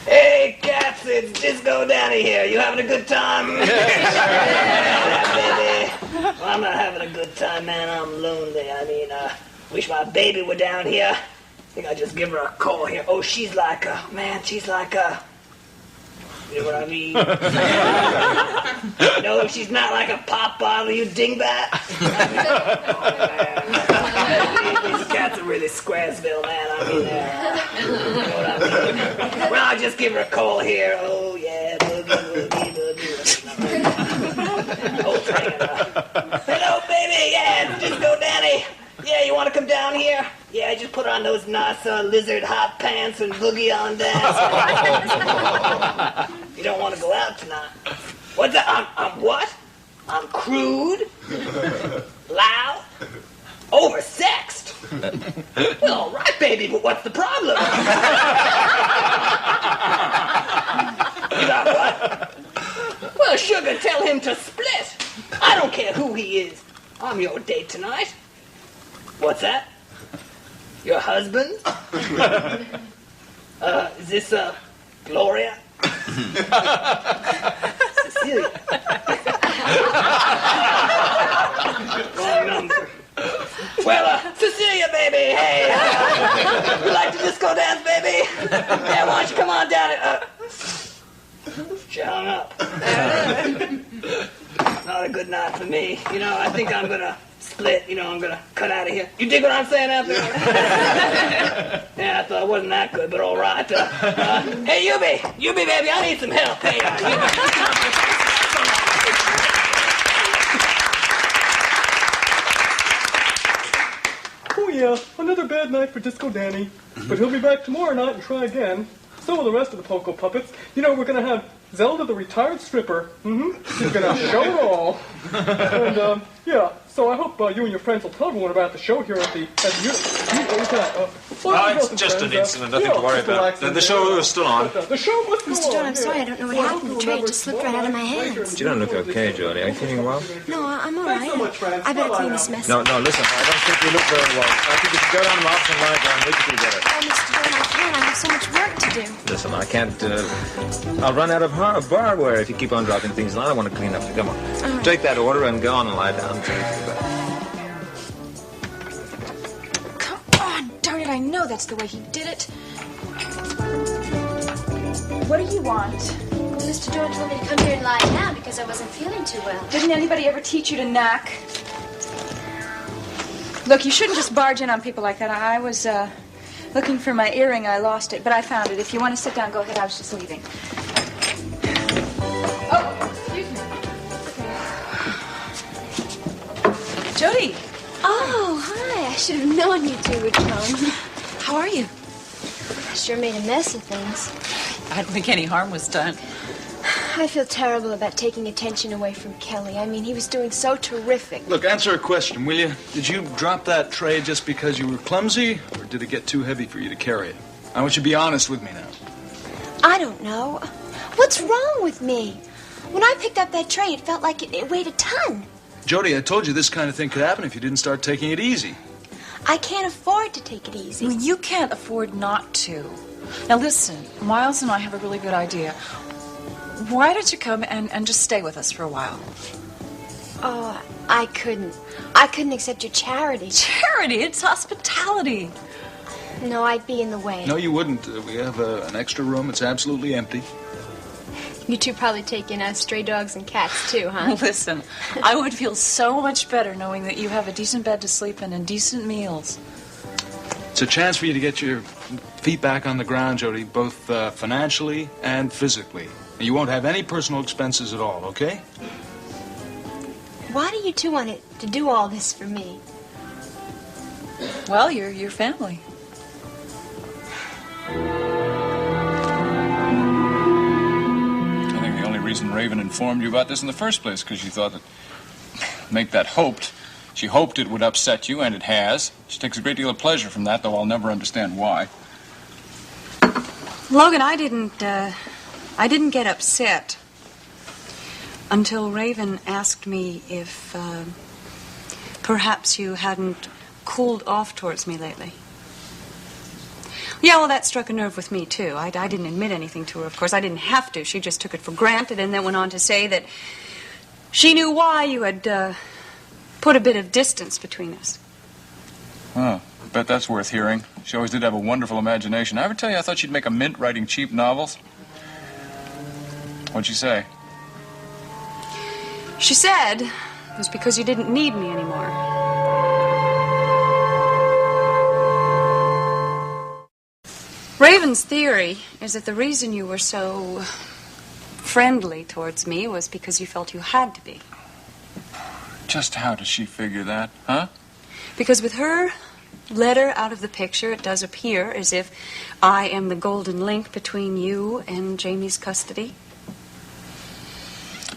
Speaker 15: Hey, cats, it's Disco Danny here. You having a good time? Yeah, baby. Well, I'm not having a good time, man. I'm lonely. I mean, wish my baby were down here. I think I'll just give her a call here. Oh, she's like a... You know what I mean? No, she's not like a pop bottle, you dingbat. These cats are really Squaresville, man. I mean, you know what I mean? Well, I'll just give her a call here. Oh, yeah, boogie. Oh, it's ringing up. Hello, baby. Yeah, it's Disco Danny. Yeah, you want to come down here? Yeah, just put on those nice lizard hot pants and boogie on dance. You don't want to go out tonight. What's that? I'm what? I'm crude, loud, oversexed. Well, all right, baby, but what's the problem? You got what? Well, sugar, tell him to split. I don't care who he is. I'm your date tonight. What's that? Your husband? Is this, Gloria? Cecilia. Wrong number. Well, Cecilia, baby, hey. You like to disco dance, baby? Yeah, why don't you come on down and, she hung up. Not a good night for me. You know, I think I'm gonna split. You know, I'm gonna cut out of here. You dig what I'm saying out there? Yeah, I thought it wasn't that good, but all right. Hey, Yubi, baby, I need some help. Hey,
Speaker 16: Oh yeah, another bad night for Disco Danny. But he'll be back tomorrow night and try again. So will the rest of the Poco Puppets. You know, we're gonna have Zelda the retired stripper. She's gonna show it all. And, yeah, so I hope you and your friends will tell everyone about the show here at the
Speaker 9: it's just an incident, nothing to worry about. The show is still on.
Speaker 16: The show must go
Speaker 5: Mr. John, I'm sorry, I don't know what happened. The tray just slipped right out of my hands.
Speaker 13: You don't look okay, Jody. Are you feeling well?
Speaker 5: No, I'm all right. I better clean this mess
Speaker 13: No,
Speaker 5: up.
Speaker 13: listen, I don't think you look very well. I think you should go down to the office and lie down. Look at you better.
Speaker 5: Oh, Mr. John, I can't. I have so much work to do.
Speaker 13: Listen, I can't, I'll run out of barware if you keep on dropping things, and I don't want to clean up. Come on.
Speaker 5: Right.
Speaker 13: Take that order and go on and lie down.
Speaker 14: Come on, darn it, I know that's the way he did it. What do you want?
Speaker 5: Well, Mr. George told me to come here and lie down because I wasn't feeling too well.
Speaker 14: Didn't anybody ever teach you to knock? Look, you shouldn't just barge in on people like that. I was, looking for my earring. I lost it, but I found it. If you want to sit down, go ahead. I was just leaving. Oh, excuse me. Jody.
Speaker 5: Oh, hi. I should have known you two would come.
Speaker 14: How are you?
Speaker 5: I sure made a mess of things.
Speaker 17: I don't think any harm was done.
Speaker 5: I feel terrible about taking attention away from Kelly. I mean, he was doing so terrific.
Speaker 3: Look, answer a question, will you? Did you drop that tray just because you were clumsy, or did it get too heavy for you to carry it? I want you to be honest with me now.
Speaker 5: I don't know. What's wrong with me? When I picked up that tray, it felt like it weighed a ton.
Speaker 3: Jody, I told you this kind of thing could happen if you didn't start taking it easy.
Speaker 5: I can't afford to take it easy.
Speaker 17: Well, you can't afford not to. Now listen, Miles and I have a really good idea. Why don't you come and just stay with us for a while?
Speaker 5: Oh, I couldn't. I couldn't accept your charity.
Speaker 17: Charity? It's hospitality.
Speaker 5: No, I'd be in the way.
Speaker 3: No, you wouldn't. We have an extra room. It's absolutely empty.
Speaker 5: You two probably take in stray dogs and cats, too, huh?
Speaker 17: Listen, I would feel so much better knowing that you have a decent bed to sleep in and decent meals.
Speaker 3: It's a chance for you to get your feet back on the ground, Jody, both financially and physically. And you won't have any personal expenses at all, okay?
Speaker 5: Why do you two want to do all this for me?
Speaker 17: Well, you're your family.
Speaker 3: I think the only reason
Speaker 6: reason Raven informed you about this in the first place, because she thought that, make that hoped. She hoped it would upset you, and it has. She takes a great deal of pleasure from that, though I'll never understand why.
Speaker 8: Logan, I didn't get upset until Raven asked me if perhaps you hadn't cooled off towards me lately. Yeah, well, that struck a nerve with me, too. I didn't admit anything to her, of course. I didn't have to. She just took it for granted and then went on to say that she knew why you had put a bit of distance between us.
Speaker 6: Huh. I bet that's worth hearing. She always did have a wonderful imagination. I ever tell you I thought she'd make a mint writing cheap novels? What'd she say?
Speaker 8: She said it was because you didn't need me anymore. Raven's theory is that the reason you were so friendly towards me was because you felt you had to be.
Speaker 6: Just how does she figure that, huh?
Speaker 8: Because with her letter out of the picture, it does appear as if I am the golden link between you and Jamie's custody.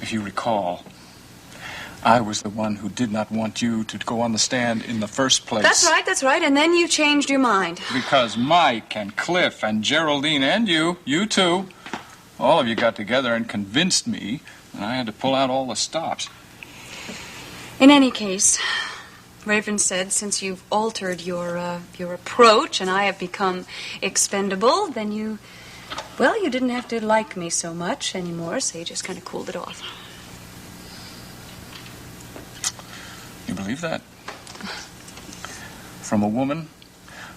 Speaker 6: If you recall, I was the one who did not want you to go on the stand in the first place.
Speaker 8: That's right. And then you changed your mind.
Speaker 6: Because Mike and Cliff and Geraldine and you too, all of you got together and convinced me, and I had to pull out all the stops.
Speaker 8: In any case, Raven said, since you've altered your approach and I have become expendable, then you didn't have to like me so much anymore, so you just kind of cooled it off.
Speaker 6: You believe that? From a woman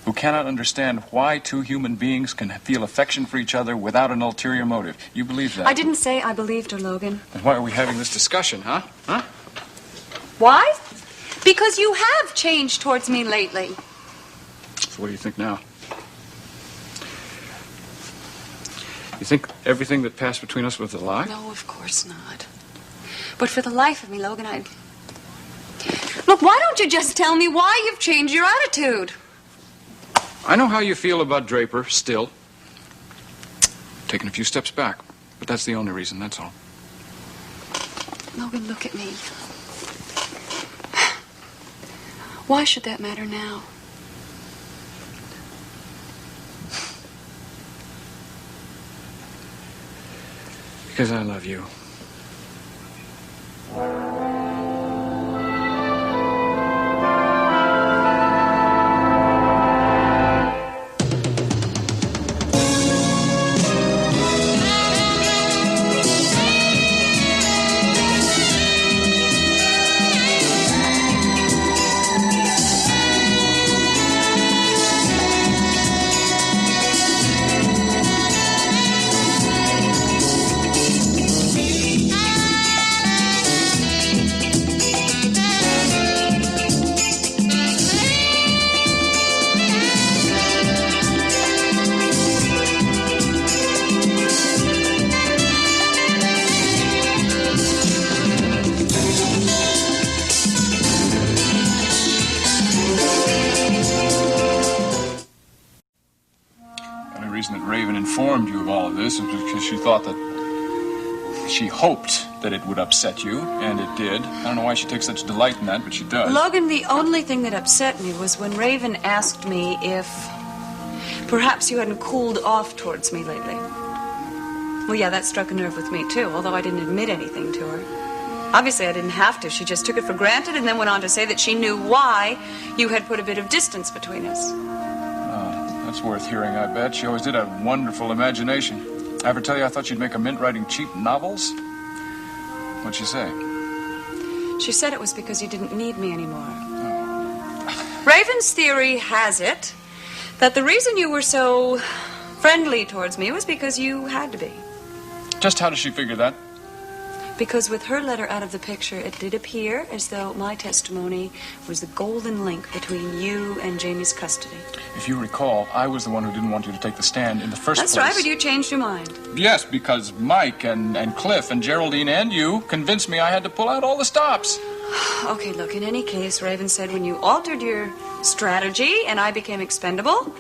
Speaker 6: who cannot understand why two human beings can feel affection for each other without an ulterior motive. You believe that?
Speaker 8: I didn't say I believed her, Logan.
Speaker 6: Then why are we having this discussion, huh?
Speaker 8: Why? Because you have changed towards me lately.
Speaker 6: So what do you think now? You think everything that passed between us was a lie?
Speaker 8: No, of course not. But for the life of me, Logan, Look, why don't you just tell me why you've changed your attitude?
Speaker 6: I know how you feel about Draper, still. Taking a few steps back. But that's the only reason, that's all.
Speaker 8: Logan, look at me. Why should that matter now?
Speaker 6: Because I love you. She hoped that it would upset you, and it did. I don't know why she takes such delight in that, but she does.
Speaker 8: Logan, the only thing that upset me was when Raven asked me if perhaps you hadn't cooled off towards me lately. Well, yeah, that struck a nerve with me, too, although I didn't admit anything to her. Obviously, I didn't have to. She just took it for granted and then went on to say that she knew why you had put a bit of distance between us.
Speaker 6: That's worth hearing, I bet. She always did have a wonderful imagination. I ever tell you I thought she'd make a mint writing cheap novels? What'd she say?
Speaker 8: She said it was because you didn't need me anymore. Oh. Raven's theory has it that the reason you were so friendly towards me was because you had to be.
Speaker 6: Just how does she figure that?
Speaker 8: Because with her letter out of the picture, it did appear as though my testimony was the golden link between you and Jamie's custody.
Speaker 6: If you recall, I was the one who didn't want you to take the stand in the first place.
Speaker 8: That's right, but you changed your mind.
Speaker 6: Yes, because Mike and Cliff and Geraldine and you convinced me I had to pull out all the stops.
Speaker 8: Okay, look, in any case, Raven said when you altered your strategy and I became expendable,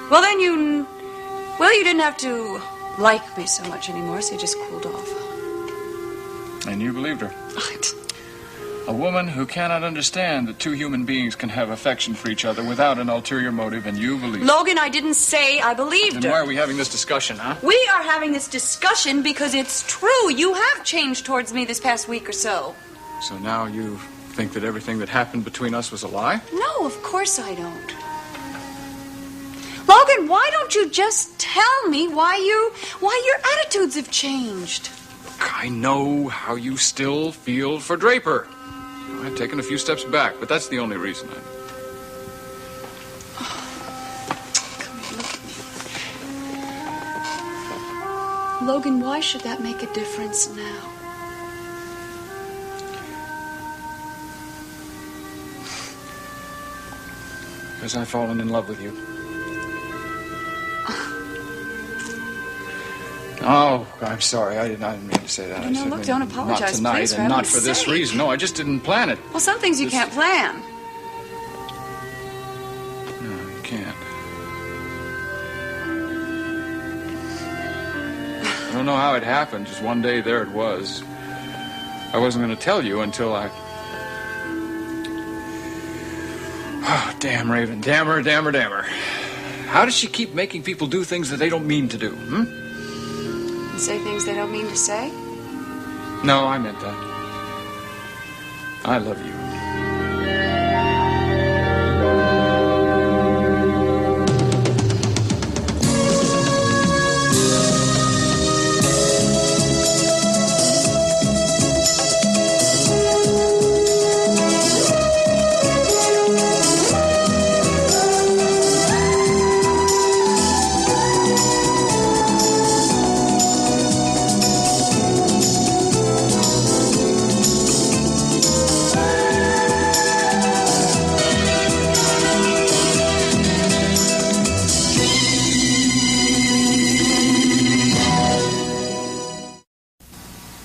Speaker 8: well, then you didn't have to like me so much anymore, so you just cooled off.
Speaker 6: And you believed her. A woman who cannot understand that two human beings can have affection for each other without an ulterior motive, and you believe her.
Speaker 8: Logan, I didn't say I believed
Speaker 6: Then why
Speaker 8: her.
Speaker 6: are we having this discussion, huh?
Speaker 8: We are having this discussion because it's true. You have changed towards me this past week or so.
Speaker 6: So now you think that everything that happened between us was a lie?
Speaker 8: No, of course I don't. Logan, why don't you just tell me why your attitudes have changed?
Speaker 6: I know how you still feel for Draper. I've taken a few steps back, but that's the only reason.
Speaker 8: Logan, why should that make a difference now?
Speaker 6: Because I've fallen in love with you. Oh, I'm sorry. I didn't mean to say that.
Speaker 8: No, look, don't apologize,
Speaker 6: Not tonight,
Speaker 8: please, for
Speaker 6: and not
Speaker 8: heaven's
Speaker 6: for this
Speaker 8: sake.
Speaker 6: reason. No, I just didn't plan it.
Speaker 8: Well, some things you can't plan.
Speaker 6: No, you can't. I don't know how it happened. Just one day, there it was. I wasn't going to tell you until I... Oh, damn Raven. Damn her. How does she keep making people do things that they don't mean to do,
Speaker 8: Say things they don't mean to say?
Speaker 6: No, I meant that. I love you.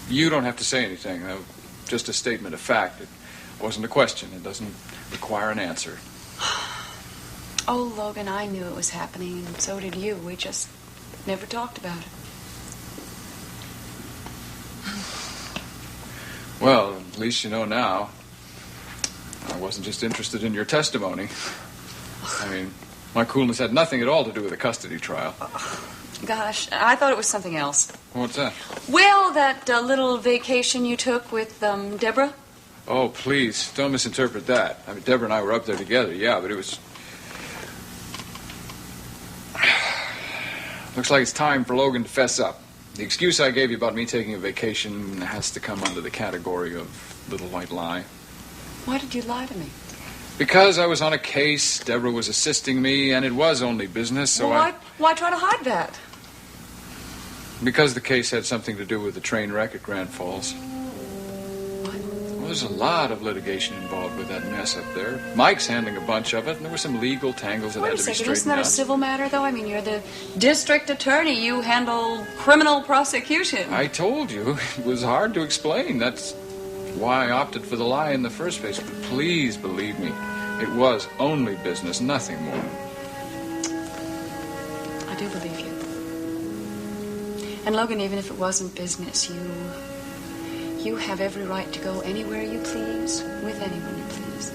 Speaker 6: You don't have to say anything. That was just a statement of fact. It wasn't a question. It doesn't require an answer.
Speaker 8: Oh, Logan, I knew it was happening, and so did you. We just never talked about it.
Speaker 6: Well, at least you know now. I wasn't just interested in your testimony. I mean, my coolness had nothing at all to do with the custody trial.
Speaker 8: Gosh, I thought it was something else.
Speaker 6: What's that?
Speaker 8: Well, that little vacation you took with Deborah?
Speaker 6: Oh, please, don't misinterpret that. I mean, Deborah and I were up there together, yeah, but it was... Looks like it's time for Logan to fess up. The excuse I gave you about me taking a vacation has to come under the category of little white lie.
Speaker 8: Why did you lie to me?
Speaker 6: Because I was on a case, Deborah was assisting me, and it was only business, so
Speaker 8: Well, why try to hide that?
Speaker 6: Because the case had something to do with the train wreck at Grand Falls. Well, there's a lot of litigation involved with that mess up there. Mike's handling a bunch of it, and there were some legal tangles that
Speaker 8: Wait
Speaker 6: had
Speaker 8: a
Speaker 6: to be
Speaker 8: second, isn't
Speaker 6: straightened
Speaker 8: that a
Speaker 6: out.
Speaker 8: civil matter, though? I mean, you're the district attorney. You handle criminal prosecution.
Speaker 6: I told you, it was hard to explain. That's why I opted for the lie in the first place. But please believe me, it was only business, nothing more.
Speaker 8: I do believe you. And Logan, even if it wasn't business, you have every right to go anywhere you please, with anyone you please.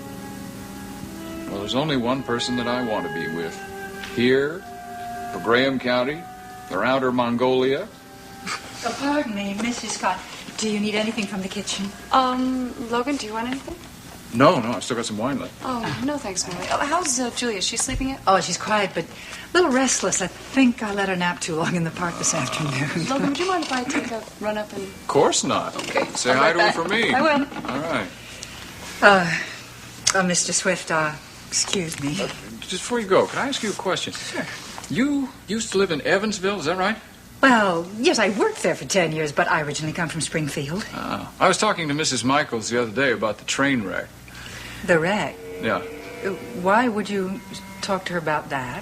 Speaker 6: Well, there's only one person that I want to be with. Here, for Graham County, around or Mongolia.
Speaker 11: Oh, pardon me, Mrs. Scott. Do you need anything from the kitchen?
Speaker 8: Logan, do you want anything?
Speaker 6: No, I've still got some wine left.
Speaker 8: Oh, no thanks, Mary. Oh, how's Julia? Is she sleeping yet?
Speaker 11: Oh, she's quiet, but a little restless. I think I let her nap too long in the park this afternoon.
Speaker 8: Logan, would you mind if I take a run up and...
Speaker 6: Of course not.
Speaker 8: Okay.
Speaker 6: Say
Speaker 8: I'll
Speaker 6: hi
Speaker 8: be
Speaker 6: to her
Speaker 8: back.
Speaker 6: for me.
Speaker 8: I will.
Speaker 6: All right.
Speaker 11: Mr. Swift, excuse me.
Speaker 6: Just before you go, can I ask you a question?
Speaker 11: Sure.
Speaker 6: You used to live in Evansville, is that right?
Speaker 11: Well, yes, I worked there for 10 years, but I originally come from Springfield.
Speaker 6: Oh. I was talking to Mrs. Michaels the other day about the train wreck.
Speaker 11: The wreck?
Speaker 6: Yeah.
Speaker 11: Why would you talk to her about that?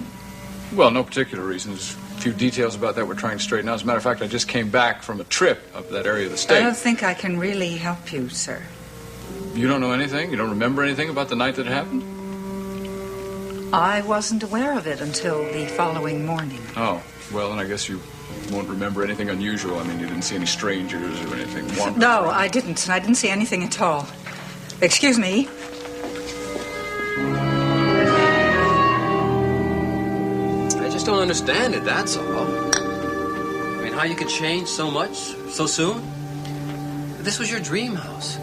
Speaker 6: Well, no particular reason. There's a few details about that we're trying to straighten out. As a matter of fact, I just came back from a trip up that area of the
Speaker 11: I
Speaker 6: state.
Speaker 11: don't think I can really help you, sir.
Speaker 6: You don't know anything? You don't remember anything about the night that it happened?
Speaker 11: I wasn't aware of it until the following morning.
Speaker 6: Oh, well, then I guess you won't remember anything unusual. I mean, you didn't see any strangers or anything wonderful.
Speaker 11: No, I didn't, and I didn't see anything at all. Excuse me.
Speaker 4: I just don't understand it, that's all. I mean, how you could change so much so soon? This was your dream house.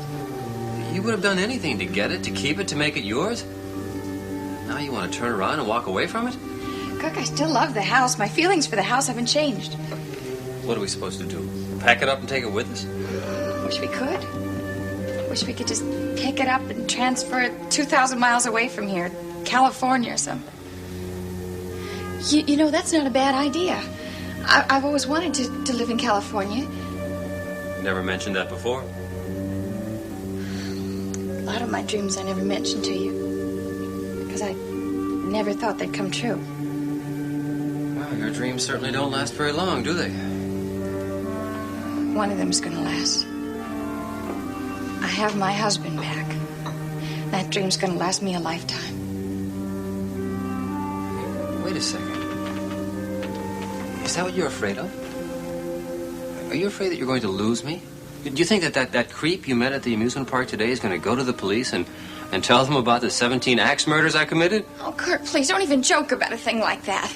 Speaker 4: You would have done anything to get it, to keep it, to make it yours. Now you want to turn around and walk away from it?
Speaker 1: Kirk, I still love the house. My feelings for the house haven't changed.
Speaker 4: What are we supposed to do? Pack it up and take it with us?
Speaker 1: Wish we could. Wish we could just pick it up and transfer it 2,000 miles away from here. California or something. You know, that's not a bad idea. I've always wanted to live in California.
Speaker 4: Never mentioned that before.
Speaker 1: A lot of my dreams I never mentioned to you. Because I never thought they'd come true.
Speaker 4: Well, your dreams certainly don't last very long, do they?
Speaker 1: One of them's gonna last. I have my husband back. That dream's gonna last me a lifetime.
Speaker 4: Wait a second. Is that what you're afraid of? Are you afraid that you're going to lose me? Do you think that creep you met at the amusement park today is going to go to the police and tell them about the 17 axe murders I committed?
Speaker 1: Oh, Kurt, please don't even joke about a thing like that.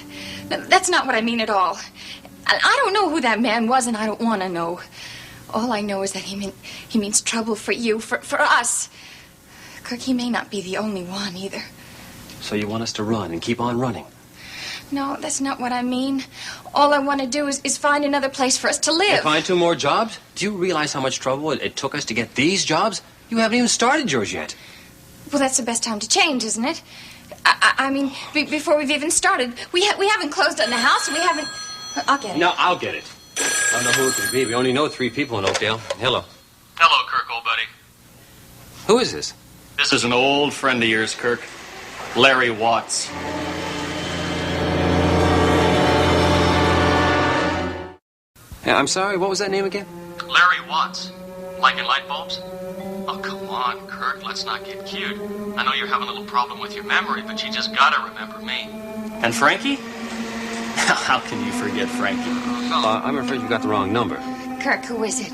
Speaker 1: That's not what I mean at all. I don't know who that man was, and I don't want to know. All I know is that he means trouble for you, for us. Kirk, he may not be the only one either.
Speaker 4: So you want us to run and keep on running?
Speaker 1: No, that's not what I mean. All I want to do is find another place for us to live.
Speaker 4: And find 2 more jobs? Do you realize how much trouble it took us to get these jobs? You haven't even started yours yet.
Speaker 1: Well, that's the best time to change, isn't it? I mean, before we've even started, we haven't closed on the house, and we haven't... I'll get it.
Speaker 4: No, I'll get it. I don't know who it could be. We only know 3 people in Oakdale. Hello.
Speaker 2: Hello, Kirk, old buddy.
Speaker 4: Who is this?
Speaker 2: This is an old friend of yours, Kirk. Larry Watts.
Speaker 4: I'm sorry, what was that name again?
Speaker 2: Larry Watts. Like in light bulbs? Oh, come on, Kirk, let's not get cute. I know you're having a little problem with your memory, but you just gotta remember me. And Frankie? How can you forget Frankie?
Speaker 4: I'm afraid you got the wrong number.
Speaker 1: Kirk, who is it?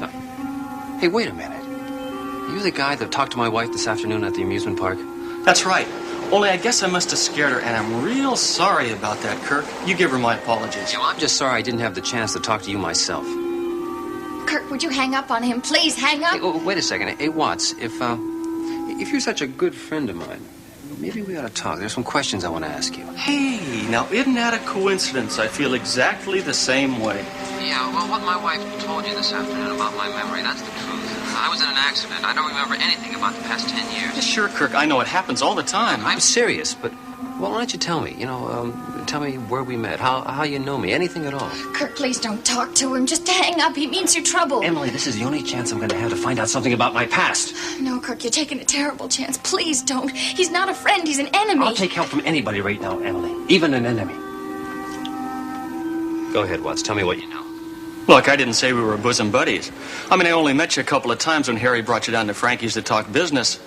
Speaker 4: Hey, wait a minute. Are you the guy that talked to my wife this afternoon at the amusement park?
Speaker 2: That's right. Only I guess I must have scared her, and I'm real sorry about that, Kirk. You give her my apologies.
Speaker 4: Yeah, well, I'm just sorry I didn't have the chance to talk to you myself.
Speaker 1: Kirk, would you hang up on him? Please, hang up.
Speaker 4: Hey, oh, wait a second. Hey, Watts, if you're such a good friend of mine, maybe we ought to talk. There's some questions I want to ask you.
Speaker 2: Hey, now isn't that a coincidence? I feel exactly the same way.
Speaker 4: Yeah, well, what my wife told you this afternoon about my memory, that's the truth. I was in an accident. I don't remember anything about the past 10 years.
Speaker 2: Yeah, sure, Kirk, I know it happens all the time.
Speaker 4: I'm serious, but well, why don't you tell me? Tell me where we met, how you know me, anything at all.
Speaker 1: Kirk, please don't talk to him. Just hang up. He means you trouble.
Speaker 4: Emily, this is the only chance I'm going to have to find out something about my past.
Speaker 1: No, Kirk, you're taking a terrible chance. Please don't. He's not a friend. He's an enemy.
Speaker 4: I'll take help from anybody right now, Emily. Even an enemy. Go ahead, Watts. Tell me what you know.
Speaker 2: Look, I didn't say we were bosom buddies. I mean, I only met you a couple of times when Harry brought you down to Frankie's to talk business.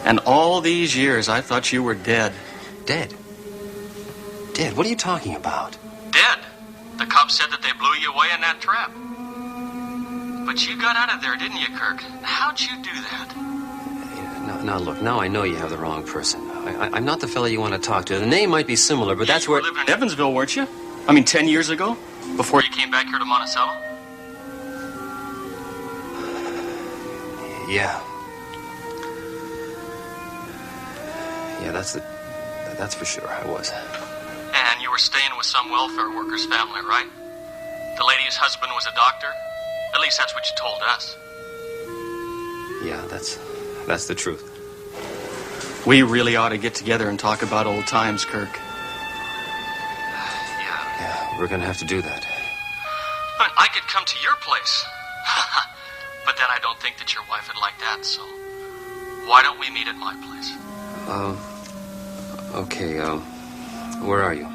Speaker 2: And all these years, I thought you were dead.
Speaker 4: Dead? Dead? What are you talking about?
Speaker 2: Dead. The cops said that they blew you away in that trap. But you got out of there, didn't you, Kirk? How'd you do that?
Speaker 4: Now, look, now I know you have the wrong person. I'm not the fella you want to talk to. The name might be similar, but that's where...
Speaker 2: You were living in Evansville, weren't you? I mean, 10 years ago? Before you came back here to Monticello?
Speaker 4: Yeah. Yeah, that's for sure, I was.
Speaker 2: And you were staying with some welfare worker's family, right? The lady's husband was a doctor? At least that's what you told us.
Speaker 4: Yeah, that's the truth.
Speaker 2: We really ought to get together and talk about old times, Kirk.
Speaker 4: Yeah, we're gonna have to do that.
Speaker 2: But I could come to your place. But then I don't think that your wife would like that, so why don't we meet at my place?
Speaker 4: Okay, where are you?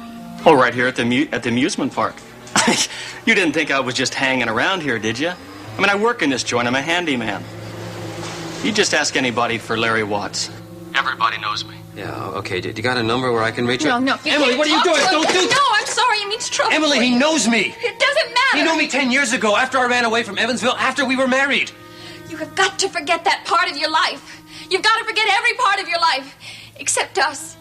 Speaker 2: Oh, right here at the amusement park. You didn't think I was just hanging around here, did you? I mean, I work in this joint. I'm a handyman. You just ask anybody for Larry Watts. Everybody knows me.
Speaker 4: Yeah, okay. Do you got a number where I can reach her?
Speaker 1: No, no.
Speaker 4: Emily, what are you doing? Don't do
Speaker 1: No, I'm sorry. It means trouble.
Speaker 4: Emily, he knows me.
Speaker 1: It doesn't matter.
Speaker 4: He knew me 10 years ago, after I ran away from Evansville, after we were married.
Speaker 1: You have got to forget that part of your life. You've got to forget every part of your life, except us.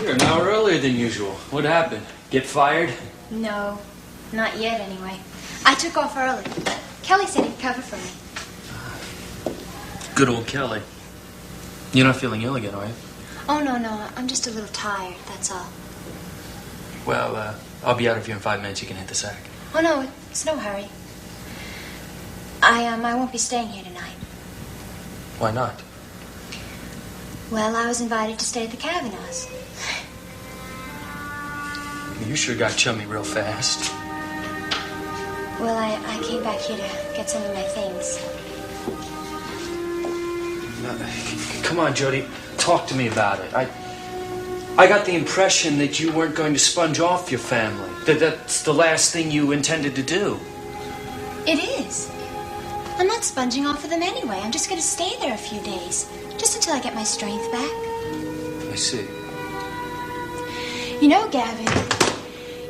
Speaker 2: You're an hour earlier than usual. What happened? Get fired?
Speaker 5: No, not yet anyway. I took off early. Kelly said he'd cover for me.
Speaker 2: Good old Kelly. You're not feeling ill again, are you?
Speaker 5: Oh, no, I'm just a little tired, that's all.
Speaker 2: Well, I'll be out of here in 5 minutes. You can hit the sack.
Speaker 5: Oh, no, it's no hurry. I won't be staying here tonight.
Speaker 2: Why not?
Speaker 5: Well, I was invited to stay at the Kavanaughs.
Speaker 2: You sure got chummy real fast.
Speaker 5: Well, I came back here to get some of my things.
Speaker 2: Come on, Jody. Talk to me about it. I got the impression that you weren't going to sponge off your family. That's the last thing you intended to do.
Speaker 5: It is. I'm not sponging off of them anyway. I'm just going to stay there a few days. Just until I get my strength back.
Speaker 2: I see.
Speaker 5: You know, Gavin,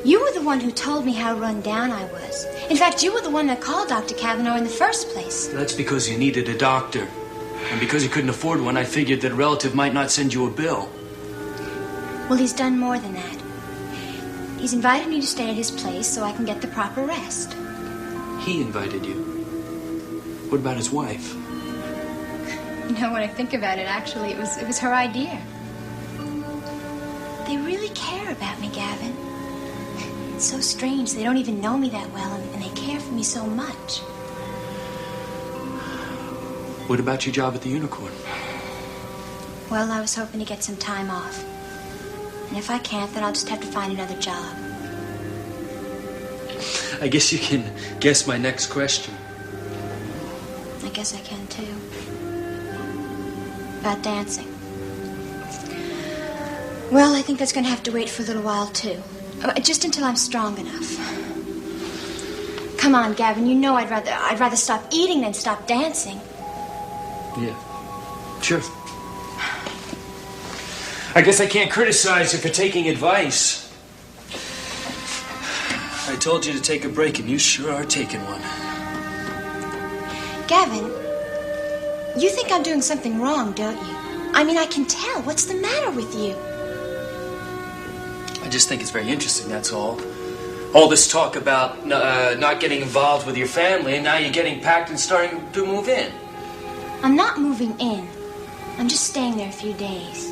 Speaker 5: you were the one who told me how run down I was. In fact, you were the one that called Dr. Cavanaugh in the first place.
Speaker 2: That's because you needed a doctor. And because you couldn't afford one, I figured that a relative might not send you a bill.
Speaker 5: Well, he's done more than that. He's invited me to stay at his place so I can get the proper rest.
Speaker 2: He invited you. What about his wife?
Speaker 5: You know, when I think about it, actually, it was her idea. They really care about me, Gavin. It's so strange. They don't even know me that well, and they care for me so much.
Speaker 2: What about your job at the Unicorn?
Speaker 5: Well, I was hoping to get some time off. And if I can't, then I'll just have to find another job.
Speaker 2: I guess you can guess my next question.
Speaker 5: I guess I can, too. About dancing. Well, I think that's going to have to wait for a little while, too. Just until I'm strong enough. Come on, Gavin, you know I'd rather stop eating than stop dancing.
Speaker 2: Yeah, sure. I guess I can't criticize you for taking advice. I told you to take a break, and you sure are taking one.
Speaker 5: Gavin, you think I'm doing something wrong, don't you? I mean, I can tell. What's the matter with you?
Speaker 2: I just think it's very interesting, that's all. All this talk about not getting involved with your family, and now you're getting packed and starting to move in.
Speaker 5: I'm not moving in. I'm just staying there a few days.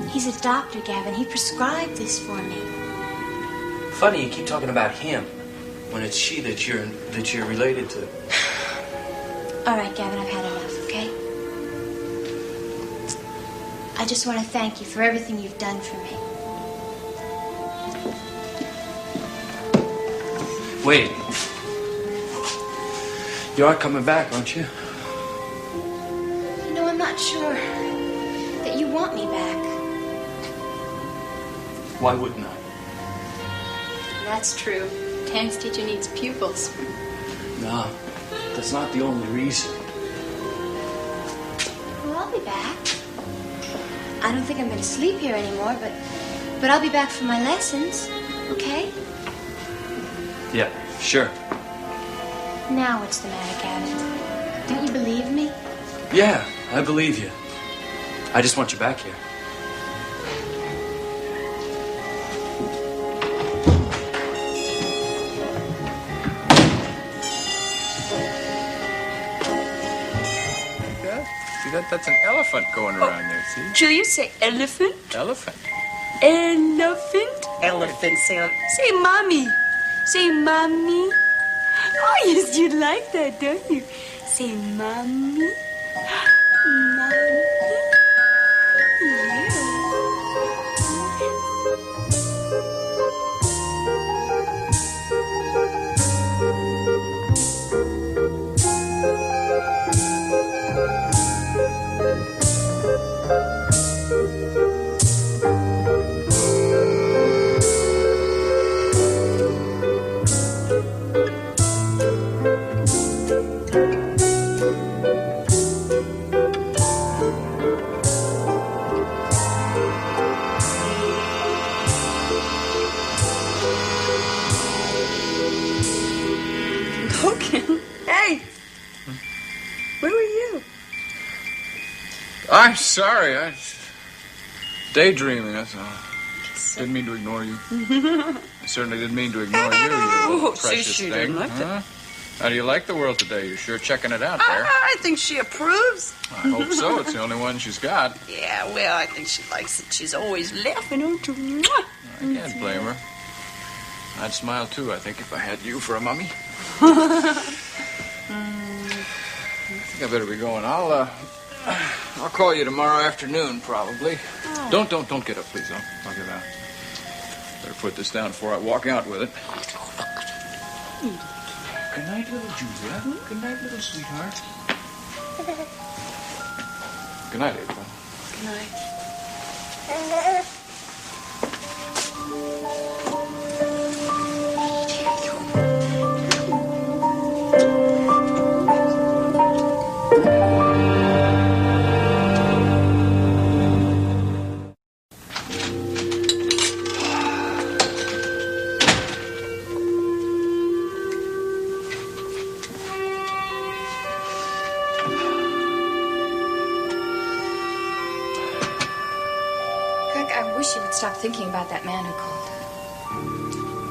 Speaker 5: He's a doctor, Gavin. He prescribed this for me.
Speaker 2: Funny you keep talking about him when it's she that you're related to.
Speaker 5: All right, Gavin, I've had enough, okay? I just want to thank you for everything you've done for me.
Speaker 2: Wait. You are coming back, aren't you?
Speaker 5: You know, I'm not sure that you want me back.
Speaker 2: Why wouldn't I?
Speaker 14: That's true. Dance teacher needs pupils.
Speaker 2: No, that's not the only reason.
Speaker 5: Well, I'll be back. I don't think I'm going to sleep here anymore, but I'll be back for my lessons, okay?
Speaker 2: Yeah, sure.
Speaker 5: Now what's the matter, Gavin? Don't you believe me?
Speaker 2: Yeah, I believe you. I just want you back here.
Speaker 6: That's an elephant going around there, see?
Speaker 12: Julia, say elephant.
Speaker 6: Elephant.
Speaker 12: Elephant. Elephant. Say mommy. Say mommy. Oh, yes, you like that, don't you? Say mommy. Mommy. Yeah.
Speaker 6: I'm sorry. I daydreaming, that's all. Didn't mean to ignore you. I certainly didn't mean to ignore you, you precious
Speaker 8: she
Speaker 6: thing.
Speaker 8: didn't like
Speaker 6: Huh? How do you like the world today? You're sure checking it out there.
Speaker 8: I think she approves.
Speaker 6: I hope so. It's the only one she's got.
Speaker 8: Yeah, well, I think she likes it. She's always laughing.
Speaker 6: I can't blame her. I'd smile too, I think, if I had you for a mummy. I think I better be going. I'll call you tomorrow afternoon, probably.
Speaker 8: Oh.
Speaker 6: Don't get up, please. I'll get out. Better put this down before I walk out with it. Good night, little Julia. Good night, little sweetheart. Good night, April.
Speaker 8: Good night.
Speaker 1: Stop thinking about that man who called.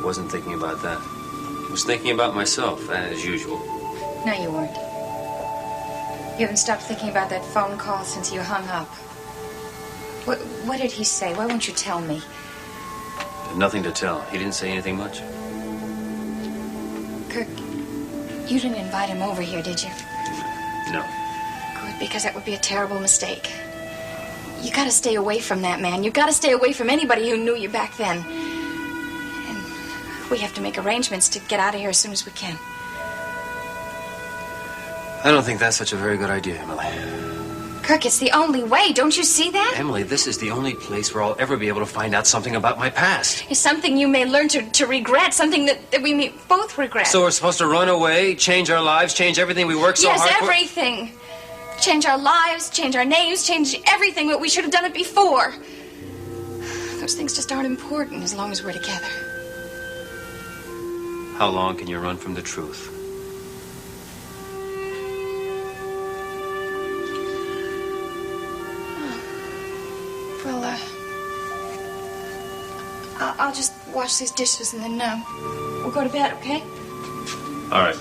Speaker 4: I wasn't thinking about that. I was thinking about myself, as usual.
Speaker 1: No, you weren't. You haven't stopped thinking about that phone call since you hung up. What did he say? Why won't you tell me?
Speaker 4: Nothing to tell. He didn't say anything much.
Speaker 1: Kirk, you didn't invite him over here, did you?
Speaker 4: No.
Speaker 1: Good, because that would be a terrible mistake. You gotta stay away from that man. You gotta stay away from anybody who knew you back then. And we have to make arrangements to get out of here as soon as we can.
Speaker 4: I don't think that's such a very good idea, Emily.
Speaker 1: Kirk, it's the only way. Don't you see that?
Speaker 4: Emily, this is the only place where I'll ever be able to find out something about my past.
Speaker 1: It's something you may learn to regret, something that we may both regret.
Speaker 4: So we're supposed to run away, change our lives, change everything we work so hard for?
Speaker 1: Yes, everything. Change our lives, change our names, change everything, but we should have done it before. Those things just aren't important as long as we're together.
Speaker 4: How long can you run from the truth?
Speaker 1: Well, I'll just wash these dishes and then we'll go to bed, okay?
Speaker 4: All right.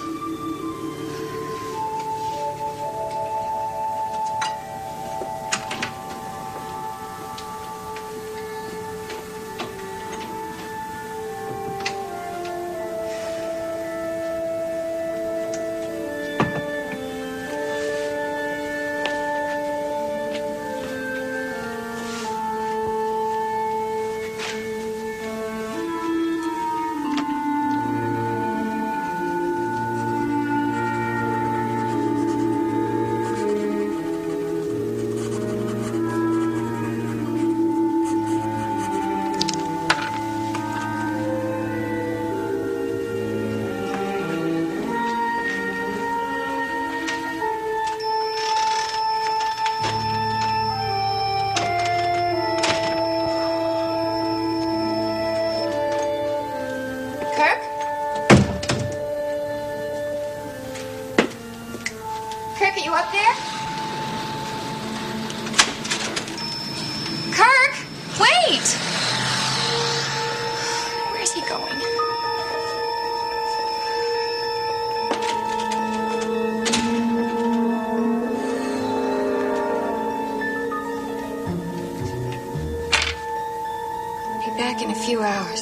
Speaker 1: Back in a few hours.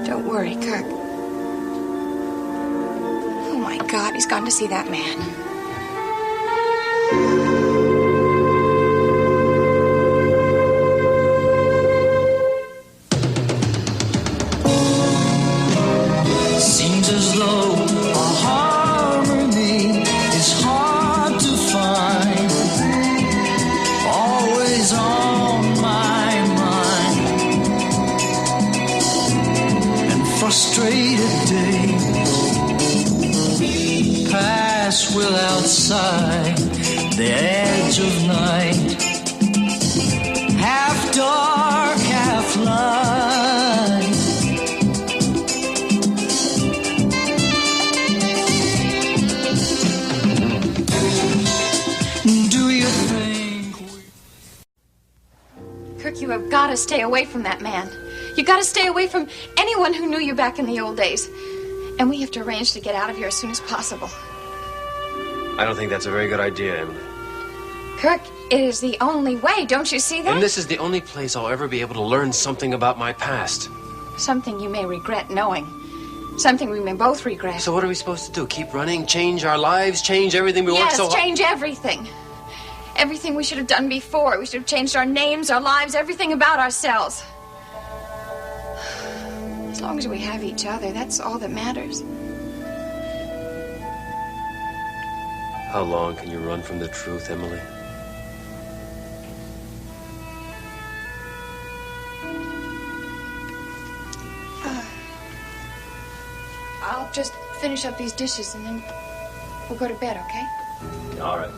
Speaker 1: Don't worry, Kirk. Oh my God, he's gone to see that man.
Speaker 18: Seems as though a harmony is hard to find. Always on my mind. Frustrated days pass without sight, the edge of night, half dark, half light. Do you think
Speaker 1: Kirk, you have got to stay away from that man. You got to stay away from anyone who knew you back in the old days. And we have to arrange to get out of here as soon as possible.
Speaker 4: I don't think that's a very good idea, Emily.
Speaker 1: Kirk, it is the only way. Don't you see that?
Speaker 4: And this is the only place I'll ever be able to learn something about my past.
Speaker 1: Something you may regret knowing. Something we may both regret.
Speaker 4: So what are we supposed to do? Keep running? Change our lives? Change everything we worked so hard?
Speaker 1: Yes, change everything. Everything we should have done before. We should have changed our names, our lives, everything about ourselves. As long as we have each other, that's all that matters.
Speaker 4: How long can you run from the truth, Emily?
Speaker 1: I'll just finish up these dishes and then we'll go to bed, okay?
Speaker 4: All right.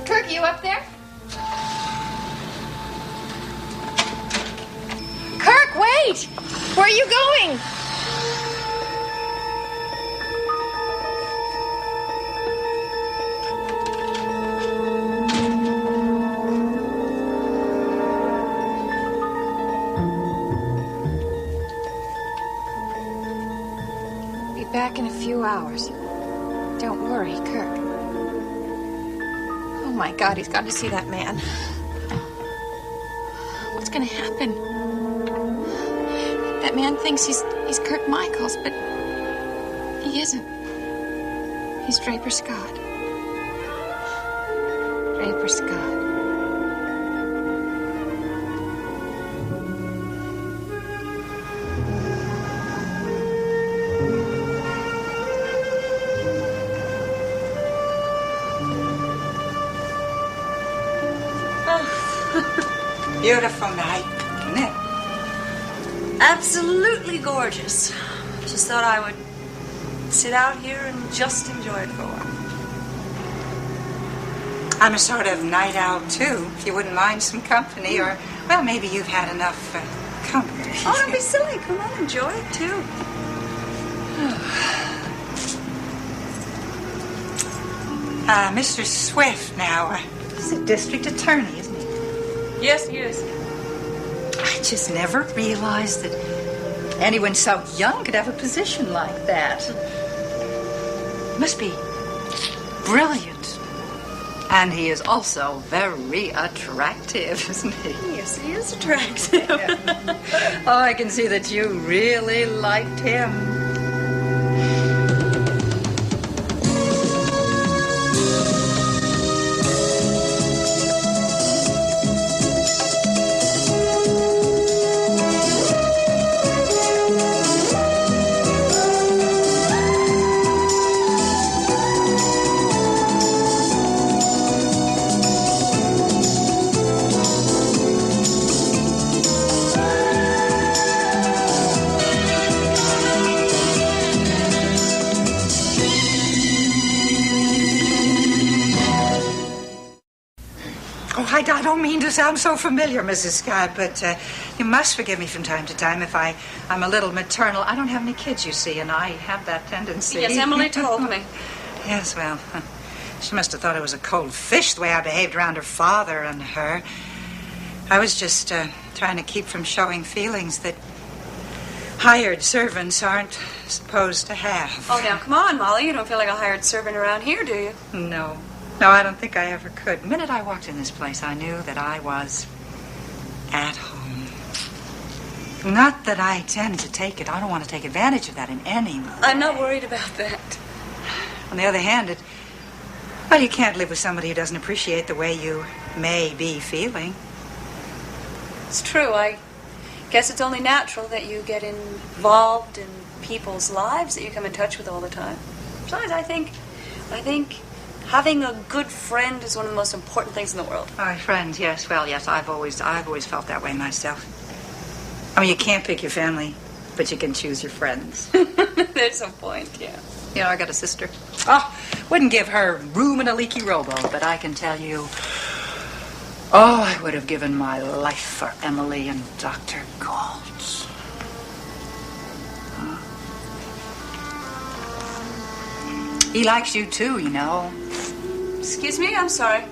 Speaker 1: Kirk, you up there? Kirk, wait! Where are you going? Be back in a few hours. Don't worry, Kirk. Oh my God, he's got to see that man. What's gonna happen? That man thinks he's Kirk Michaels, but he isn't. He's Draper Scott. Draper Scott.
Speaker 11: Beautiful night, isn't it?
Speaker 8: Absolutely gorgeous. Just thought I would sit out here and just enjoy it for a while.
Speaker 11: I'm a sort of night owl, too, if you wouldn't mind some company, or, well, maybe you've had enough company.
Speaker 8: Oh, don't be silly. Come on, enjoy it, too.
Speaker 11: Mr. Swift now, he's a district attorney, isn't he?
Speaker 8: Yes, he is.
Speaker 11: I just never realized that anyone so young could have a position like that. Must be brilliant. And he is also very attractive, isn't he?
Speaker 8: Yes, he is attractive.
Speaker 11: Oh, I can see that you really liked him. I don't mean to sound so familiar, Mrs. Scott, but you must forgive me from time to time if I'm a little maternal. I don't have any kids, you see, and I have that tendency.
Speaker 8: Yes, Emily told me.
Speaker 11: Yes, well, she must have thought I was a cold fish the way I behaved around her father and her. I was just trying to keep from showing feelings that hired servants aren't supposed to have.
Speaker 8: Oh, now, come on, Molly. You don't feel like a hired servant around here, do you?
Speaker 11: No. No, I don't think I ever could. The minute I walked in this place, I knew that I was at home. Not that I intend to take it. I don't want to take advantage of that in any way.
Speaker 8: I'm not worried about that.
Speaker 11: On the other hand, well, you can't live with somebody who doesn't appreciate the way you may be feeling.
Speaker 8: It's true. I guess it's only natural that you get involved in people's lives that you come in touch with all the time. Besides, I think having a good friend is one of the most important things in the world.
Speaker 11: My friends, yes. Well, yes, I've always felt that way myself. I mean, you can't pick your family, but you can choose your friends.
Speaker 8: There's a point, yeah.
Speaker 11: You know, I got a sister. Oh, wouldn't give her room in a leaky rowboat, but I can tell you, I would have given my life for Emily and Dr. Galt. He likes you too, you know.
Speaker 8: Excuse me? I'm sorry.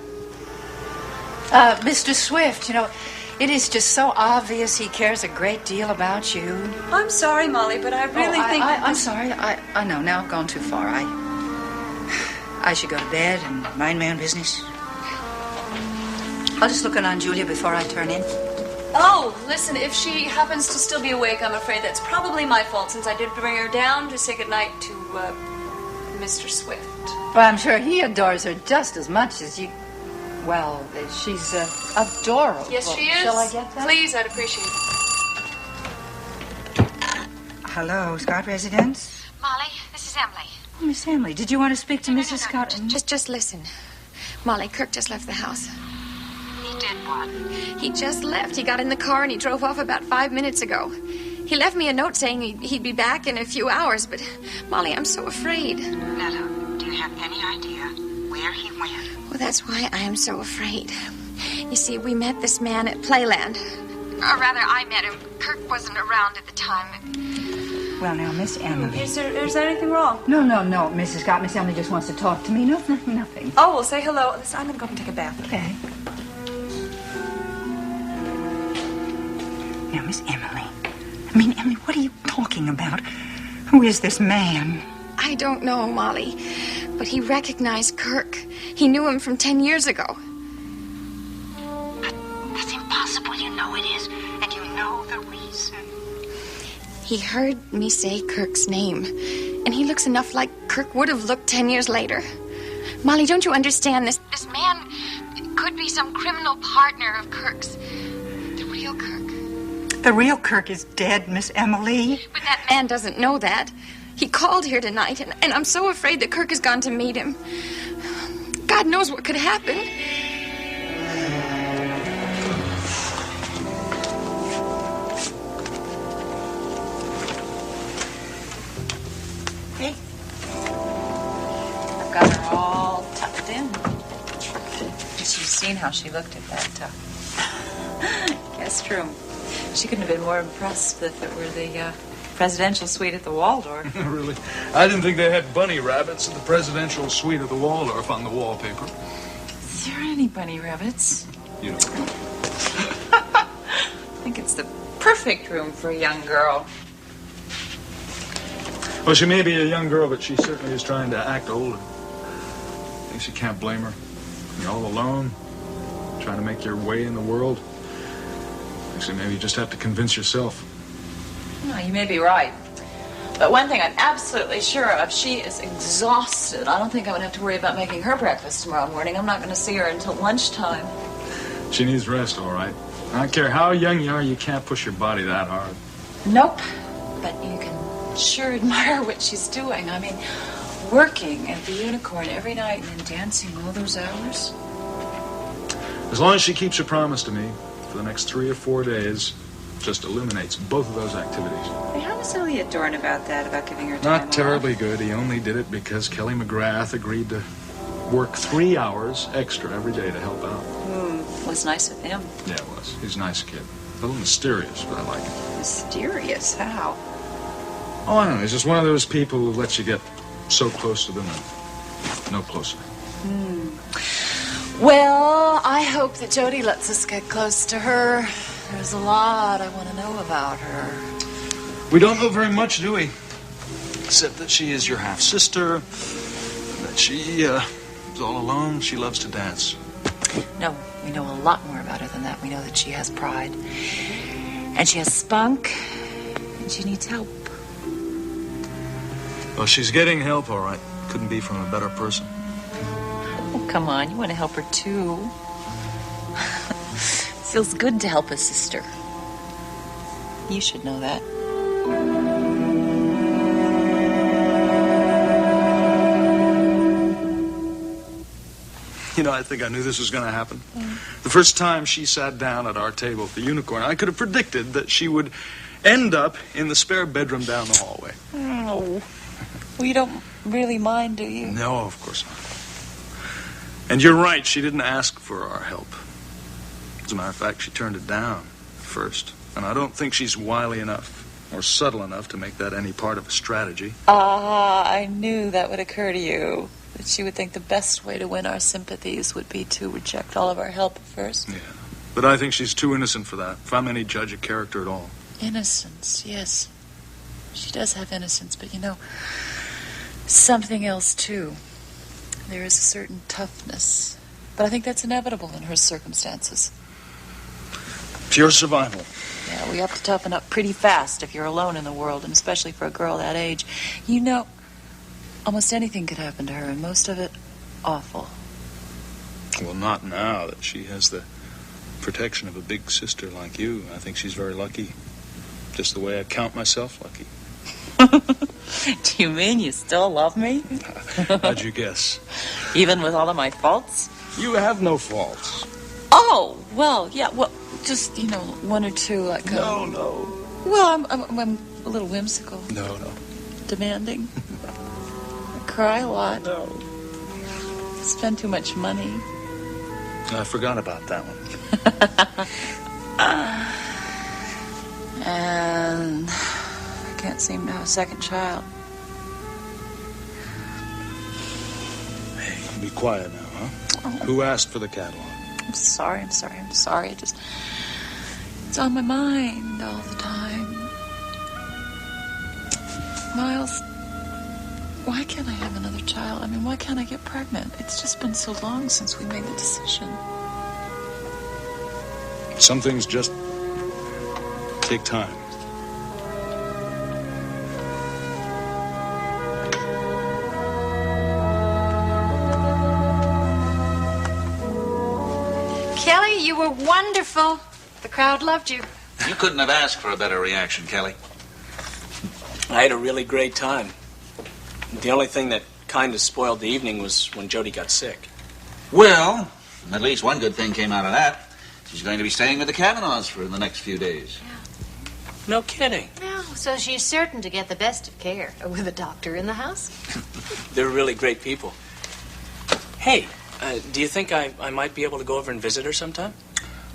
Speaker 11: Mr. Swift, you know, it is just so obvious he cares a great deal about you.
Speaker 8: I'm sorry, Molly, but I really think...
Speaker 11: I'm sorry. I know. Now I've gone too far. I should go to bed and mind my own business. I'll just look in on Julia before I turn in.
Speaker 8: Oh, listen, if she happens to still be awake, I'm afraid that's probably my fault, since I did bring her down to say goodnight to, Mr. Swift.
Speaker 11: Well, I'm sure he adores her just as much as you... Well, she's adorable.
Speaker 8: Yes, she is.
Speaker 11: Shall I get that?
Speaker 8: Please, I'd appreciate it.
Speaker 11: Hello, Scott Residence?
Speaker 1: Molly, this is Emily.
Speaker 11: Oh, Miss Emily, did you want to speak to Mrs. Scott?
Speaker 1: Just listen. Molly, Kirk just left the house.
Speaker 11: He did what?
Speaker 1: He just left. He got in the car and he drove off about 5 minutes ago. He left me a note saying he'd be back in a few hours, but Molly, I'm so afraid.
Speaker 11: Netta, do you have any idea where he went?
Speaker 1: Well, that's why I am so afraid. You see, we met this man at Playland. Or rather, I met him. Kirk wasn't around at the time.
Speaker 11: Well, now, Miss Emily.
Speaker 8: Is there anything wrong?
Speaker 11: No, Mrs. Scott. Miss Emily just wants to talk to me. No, nothing.
Speaker 8: Oh, well, say hello. Listen, I'm going to go up and take a bath.
Speaker 11: Okay. Now, Miss Emily. Emily, what are you talking about? Who is this man?
Speaker 1: I don't know, Molly, but he recognized Kirk. He knew him from 10 years ago.
Speaker 11: That's impossible. You know it is. And you know the reason.
Speaker 1: He heard me say Kirk's name, and he looks enough like Kirk would have looked 10 years later. Molly, don't you understand this? This man could be some criminal partner of Kirk's. The real Kirk.
Speaker 11: The real Kirk is dead, Miss Emily.
Speaker 1: But that man doesn't know that. He called here tonight, and I'm so afraid that Kirk has gone to meet him. God knows what could happen.
Speaker 17: Hey. I've got her all tucked in. Guess you've seen how she looked at that. Guest room. She couldn't have been more impressed if it were the presidential suite at the Waldorf.
Speaker 3: Really? I didn't think they had bunny rabbits at the presidential suite of the Waldorf on the wallpaper.
Speaker 17: Is there any bunny rabbits?
Speaker 3: You know.
Speaker 17: I think it's the perfect room for a young girl.
Speaker 3: Well, she may be a young girl, but she certainly is trying to act older. I guess you can't blame her. You're all alone, trying to make your way in the world. Actually, maybe you just have to convince yourself.
Speaker 17: No, you may be right. But one thing I'm absolutely sure of, she is exhausted. I don't think I'm going to have to worry about making her breakfast tomorrow morning. I'm not going to see her until lunchtime.
Speaker 3: She needs rest, all right. I don't care how young you are, you can't push your body that hard.
Speaker 17: Nope. But you can sure admire what she's doing. I mean, working at the Unicorn every night and then dancing all those hours.
Speaker 3: As long as she keeps her promise to me, for the next 3 or 4 days, just eliminates both of those activities.
Speaker 17: Hey, how was Elliot Dorn about that, about giving her time
Speaker 3: Not terribly good. He only did it because Kelly McGrath agreed to work 3 hours extra every day to help out.
Speaker 17: Was nice of him.
Speaker 3: Yeah, it was. He's a nice kid. A little mysterious, but I like him.
Speaker 17: Mysterious? How?
Speaker 3: Oh, I don't know. He's just one of those people who lets you get so close to them and no closer.
Speaker 17: Well, I hope that Jody lets us get close to her. There's a lot I want to know about her.
Speaker 3: We don't know very much, do we? Except that she is your half-sister, that she is lived all alone. She loves to dance.
Speaker 17: No, we know a lot more about her than that. We know that she has pride. And she has spunk. And she needs help.
Speaker 3: Well, she's getting help, all right. Couldn't be from a better person.
Speaker 17: Oh, come on. You want to help her, too. Feels good to help a sister. You should know that.
Speaker 3: You know, I think I knew this was going to happen. The first time she sat down at our table at the Unicorn, I could have predicted that she would end up in the spare bedroom down the hallway.
Speaker 17: Oh. Well, you don't really mind, do you?
Speaker 3: No, of course not. And you're right, she didn't ask for our help. As a matter of fact, she turned it down first. And I don't think she's wily enough or subtle enough to make that any part of a strategy.
Speaker 17: I knew that would occur to you. That she would think the best way to win our sympathies would be to reject all of our help at first.
Speaker 3: Yeah. But I think she's too innocent for that, if I'm any judge of character at all.
Speaker 17: Innocence, yes. She does have innocence, but you know, something else, too. There is a certain toughness. But I think that's inevitable in her circumstances.
Speaker 3: Pure survival.
Speaker 17: Yeah, we have to toughen up pretty fast if you're alone in the world, and especially for a girl that age. You know, almost anything could happen to her, and most of it awful.
Speaker 3: Well, not now that she has the protection of a big sister like you. I think she's very lucky. Just the way I count myself lucky.
Speaker 17: Do you mean you still love me?
Speaker 3: How'd you guess?
Speaker 17: Even with all of my faults?
Speaker 3: You have no faults.
Speaker 17: Oh, well, yeah, well, just, you know, one or two, like...
Speaker 3: No.
Speaker 17: Well, I'm a little whimsical.
Speaker 3: No.
Speaker 17: Demanding. I cry a lot.
Speaker 3: No.
Speaker 17: Spend too much money.
Speaker 3: I forgot about that one.
Speaker 17: And I can't seem to have a second child.
Speaker 3: Hey, be quiet now, huh? Oh. Who asked for the catalog?
Speaker 17: I'm sorry. It's on my mind all the time. Miles, why can't I have another child? I mean, why can't I get pregnant? It's just been so long since we made the decision.
Speaker 3: Some things just take time.
Speaker 1: Kelly, you were wonderful. The crowd loved you.
Speaker 7: You couldn't have asked for a better reaction, Kelly.
Speaker 10: I had a really great time. The only thing that kind of spoiled the evening was when Jody got sick.
Speaker 7: Well, at least one good thing came out of that. She's going to be staying with the Kavanaughs for the next few days.
Speaker 10: No kidding.
Speaker 19: No, so she's certain to get the best of care with a doctor in the house.
Speaker 10: They're really great people. Hey, do you think I might be able to go over and visit her sometime?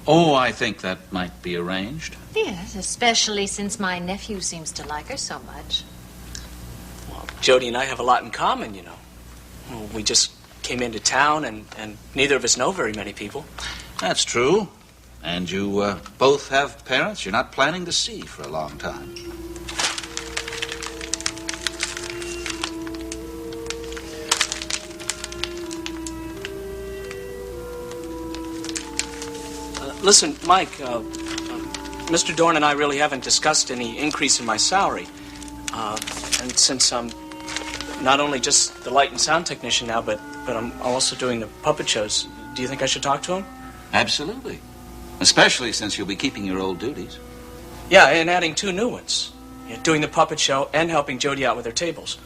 Speaker 7: Oh, I think that might be arranged.
Speaker 19: Yes, especially since my nephew seems to like her so much.
Speaker 10: Well, Jody and I have a lot in common, you know. Well, we just came into town, and neither of us know very many people.
Speaker 7: That's true. And you both have parents you're not planning to see for a long time.
Speaker 10: Listen, Mike, Mr. Dorn and I really haven't discussed any increase in my salary. And since I'm not only just the light and sound technician now, but I'm also doing the puppet shows, do you think I should talk to him?
Speaker 7: Absolutely. Especially since you'll be keeping your old duties.
Speaker 10: Yeah, and adding 2 new ones. Yeah, doing the puppet show and helping Jody out with her tables.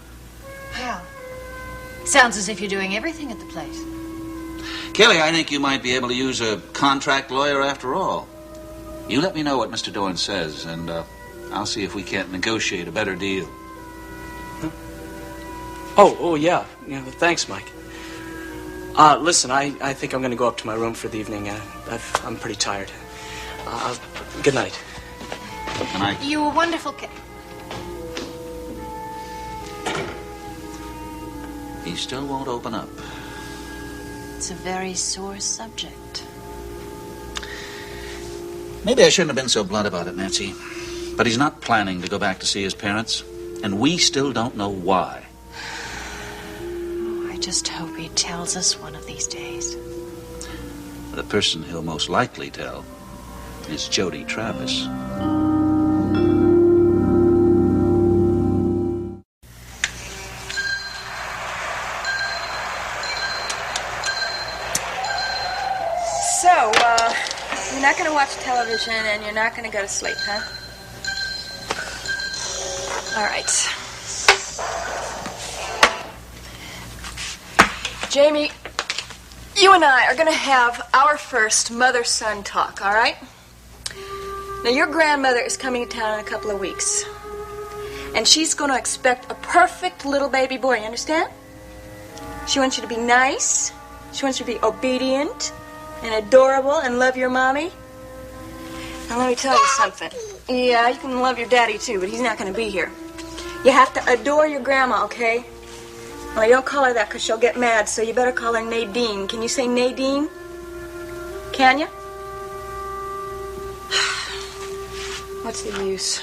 Speaker 19: Wow. Sounds as if you're doing everything at the place.
Speaker 7: Kelly, I think you might be able to use a contract lawyer after all. You let me know what Mr. Dorn says, and I'll see if we can't negotiate a better deal.
Speaker 10: Huh? Oh, yeah. Thanks, Mike. Listen, I think I'm going to go up to my room for the evening. I'm pretty tired. Good night.
Speaker 7: Good night.
Speaker 19: You were wonderful,
Speaker 7: He still won't open up.
Speaker 19: It's a very sore subject.
Speaker 7: Maybe I shouldn't have been so blunt about it, Nancy. But he's not planning to go back to see his parents, and we still don't know why.
Speaker 19: Oh, I
Speaker 17: just hope he tells us one of these days.
Speaker 7: The person he'll most likely tell is Jody Travis.
Speaker 14: So, you're not going to watch television and you're not going to go to sleep, huh? All right. Jamie, you and I are going to have our first mother-son talk, all right? Now, your grandmother is coming to town in a couple of weeks. And she's going to expect a perfect little baby boy, you understand? She wants you to be nice. She wants you to be obedient and adorable and love your mommy. Now, let me tell you something. Yeah, you can love your daddy, too, but he's not going to be here. You have to adore your grandma, okay? Well, you don't call her that because she'll get mad, so you better call her Nadine. Can you say Nadine? Can you? What's the use?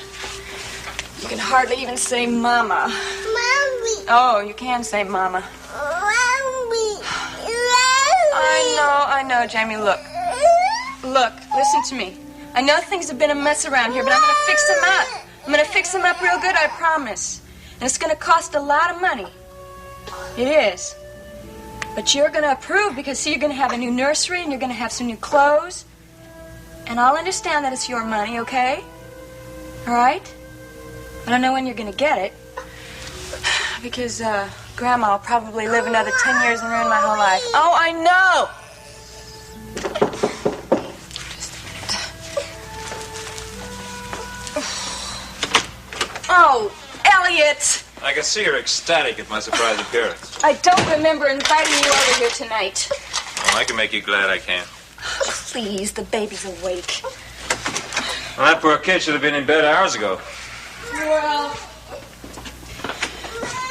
Speaker 14: You can hardly even say Mama. Mommy. Oh, you can say Mama. Mommy. I know, Jamie. Look, listen to me. I know things have been a mess around here, but I'm going to fix them up. I'm going to fix them up real good, I promise. And it's going to cost a lot of money. It is. But you're going to approve because, see, you're going to have a new nursery and you're going to have some new clothes. And I'll understand that it's your money, okay? All right? I don't know when you're going to get it. Because, Grandma will probably live another 10 years and ruin my whole life. Oh, I know! Oh, Elliot!
Speaker 13: I can see you're ecstatic at my surprise appearance.
Speaker 14: I don't remember inviting you over here tonight.
Speaker 13: Well, I can make you glad I can.
Speaker 14: Please, the baby's awake.
Speaker 13: Well, that poor kid should have been in bed hours ago.
Speaker 14: Well,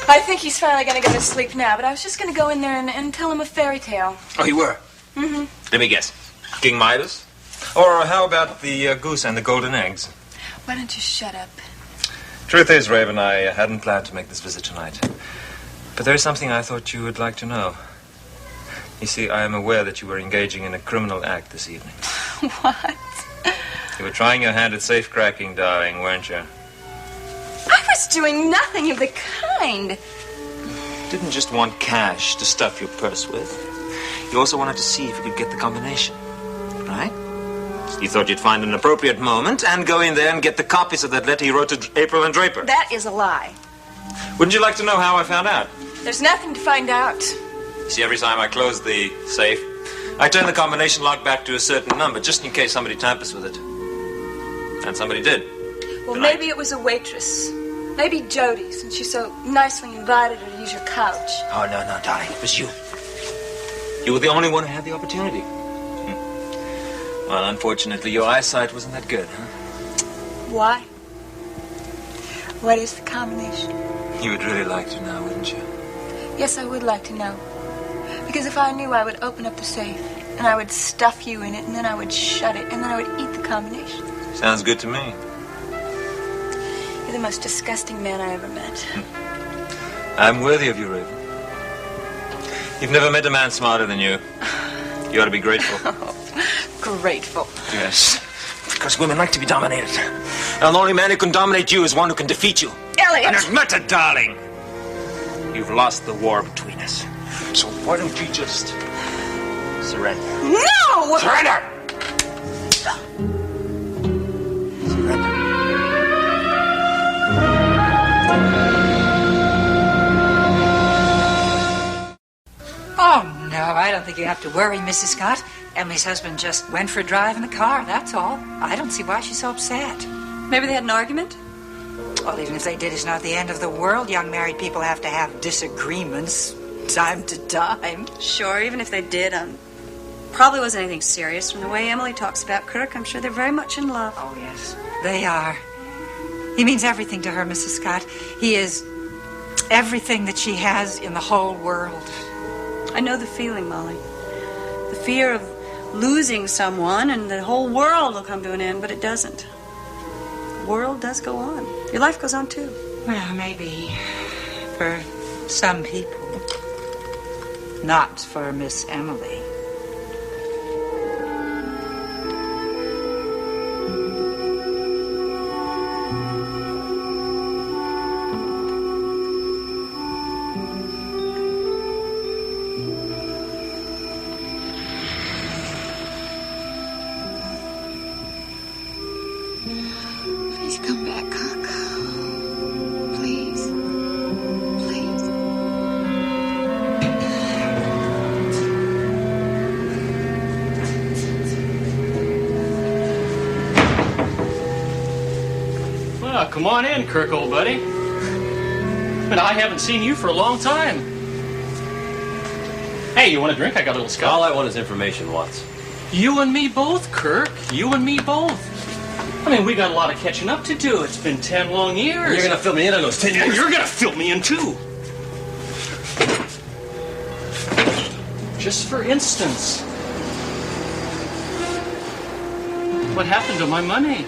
Speaker 14: I think he's finally going to go to sleep now, but I was just going to go in there and tell him a fairy tale.
Speaker 13: Oh, you were?
Speaker 14: Mm-hmm.
Speaker 13: Let me guess. King Midas? Or how about the goose and the golden eggs?
Speaker 14: Why don't you shut up?
Speaker 13: Truth is, Raven, I hadn't planned to make this visit tonight. But there's something I thought you would like to know. You see, I am aware that you were engaging in a criminal act this evening.
Speaker 14: What?
Speaker 13: You were trying your hand at safe-cracking, darling, weren't you?
Speaker 14: I was doing nothing of the kind.
Speaker 13: You didn't just want cash to stuff your purse with. You also wanted to see if you could get the combination, right? You thought you'd find an appropriate moment and go in there and get the copies of that letter you wrote to April and Draper.
Speaker 14: That is a lie.
Speaker 13: Wouldn't you like to know how I found out?
Speaker 14: There's nothing to find out.
Speaker 13: See, every time I close the safe, I turn the combination lock back to a certain number, just in case somebody tampers with it. And somebody did.
Speaker 14: Well, maybe it was a waitress. Maybe Jody, since you so nicely invited her to use your couch.
Speaker 13: Oh, no, darling. It was you. You were the only one who had the opportunity. Well, unfortunately, your eyesight wasn't that good, huh?
Speaker 14: Why? What is the combination?
Speaker 13: You would really like to know, wouldn't you?
Speaker 14: Yes, I would like to know. Because if I knew, I would open up the safe, and I would stuff you in it, and then I would shut it, and then I would eat the combination.
Speaker 13: Sounds good to me.
Speaker 14: You're the most disgusting man I ever met.
Speaker 13: I'm worthy of you, Raven. You've never met a man smarter than you. You ought to be grateful.
Speaker 14: Grateful.
Speaker 13: Yes. Because women like to be dominated. And the only man who can dominate you is one who can defeat you.
Speaker 14: Elliot!
Speaker 13: And admit it, darling. You've lost the war between us. So why don't you just surrender?
Speaker 14: No!
Speaker 13: Surrender!
Speaker 11: Oh, no, I don't think you have to worry, Mrs. Scott. Emily's husband just went for a drive in the car, that's all. I don't see why she's so upset.
Speaker 12: Maybe they had an argument?
Speaker 11: Well, even if they did, it's not the end of the world. Young married people have to have disagreements time to time.
Speaker 12: Sure, even if they did, probably wasn't anything serious. From the way Emily talks about Kirk, I'm sure they're very much in love.
Speaker 11: Oh, yes. They are. He means everything to her, Mrs. Scott. He is everything that she has in the whole world.
Speaker 12: I know the feeling, Molly. The fear of losing someone and the whole world will come to an end, but it doesn't. The world does go on. Your life goes on, too.
Speaker 11: Well, maybe. For some people. not for Miss Emily.
Speaker 1: Please come back, Kirk. Please. Please.
Speaker 2: Well, come on in, Kirk, old buddy. But I haven't seen you for a long time. Hey, you want a drink? I got a little scotch.
Speaker 4: All I want is information, Watts.
Speaker 2: You and me both, Kirk. You and me both. I mean, we got a lot of catching up to do. It's been 10 long years.
Speaker 4: You're gonna fill me in on those 10 years?
Speaker 2: You're gonna fill me in, too. Just for instance, what happened to my money?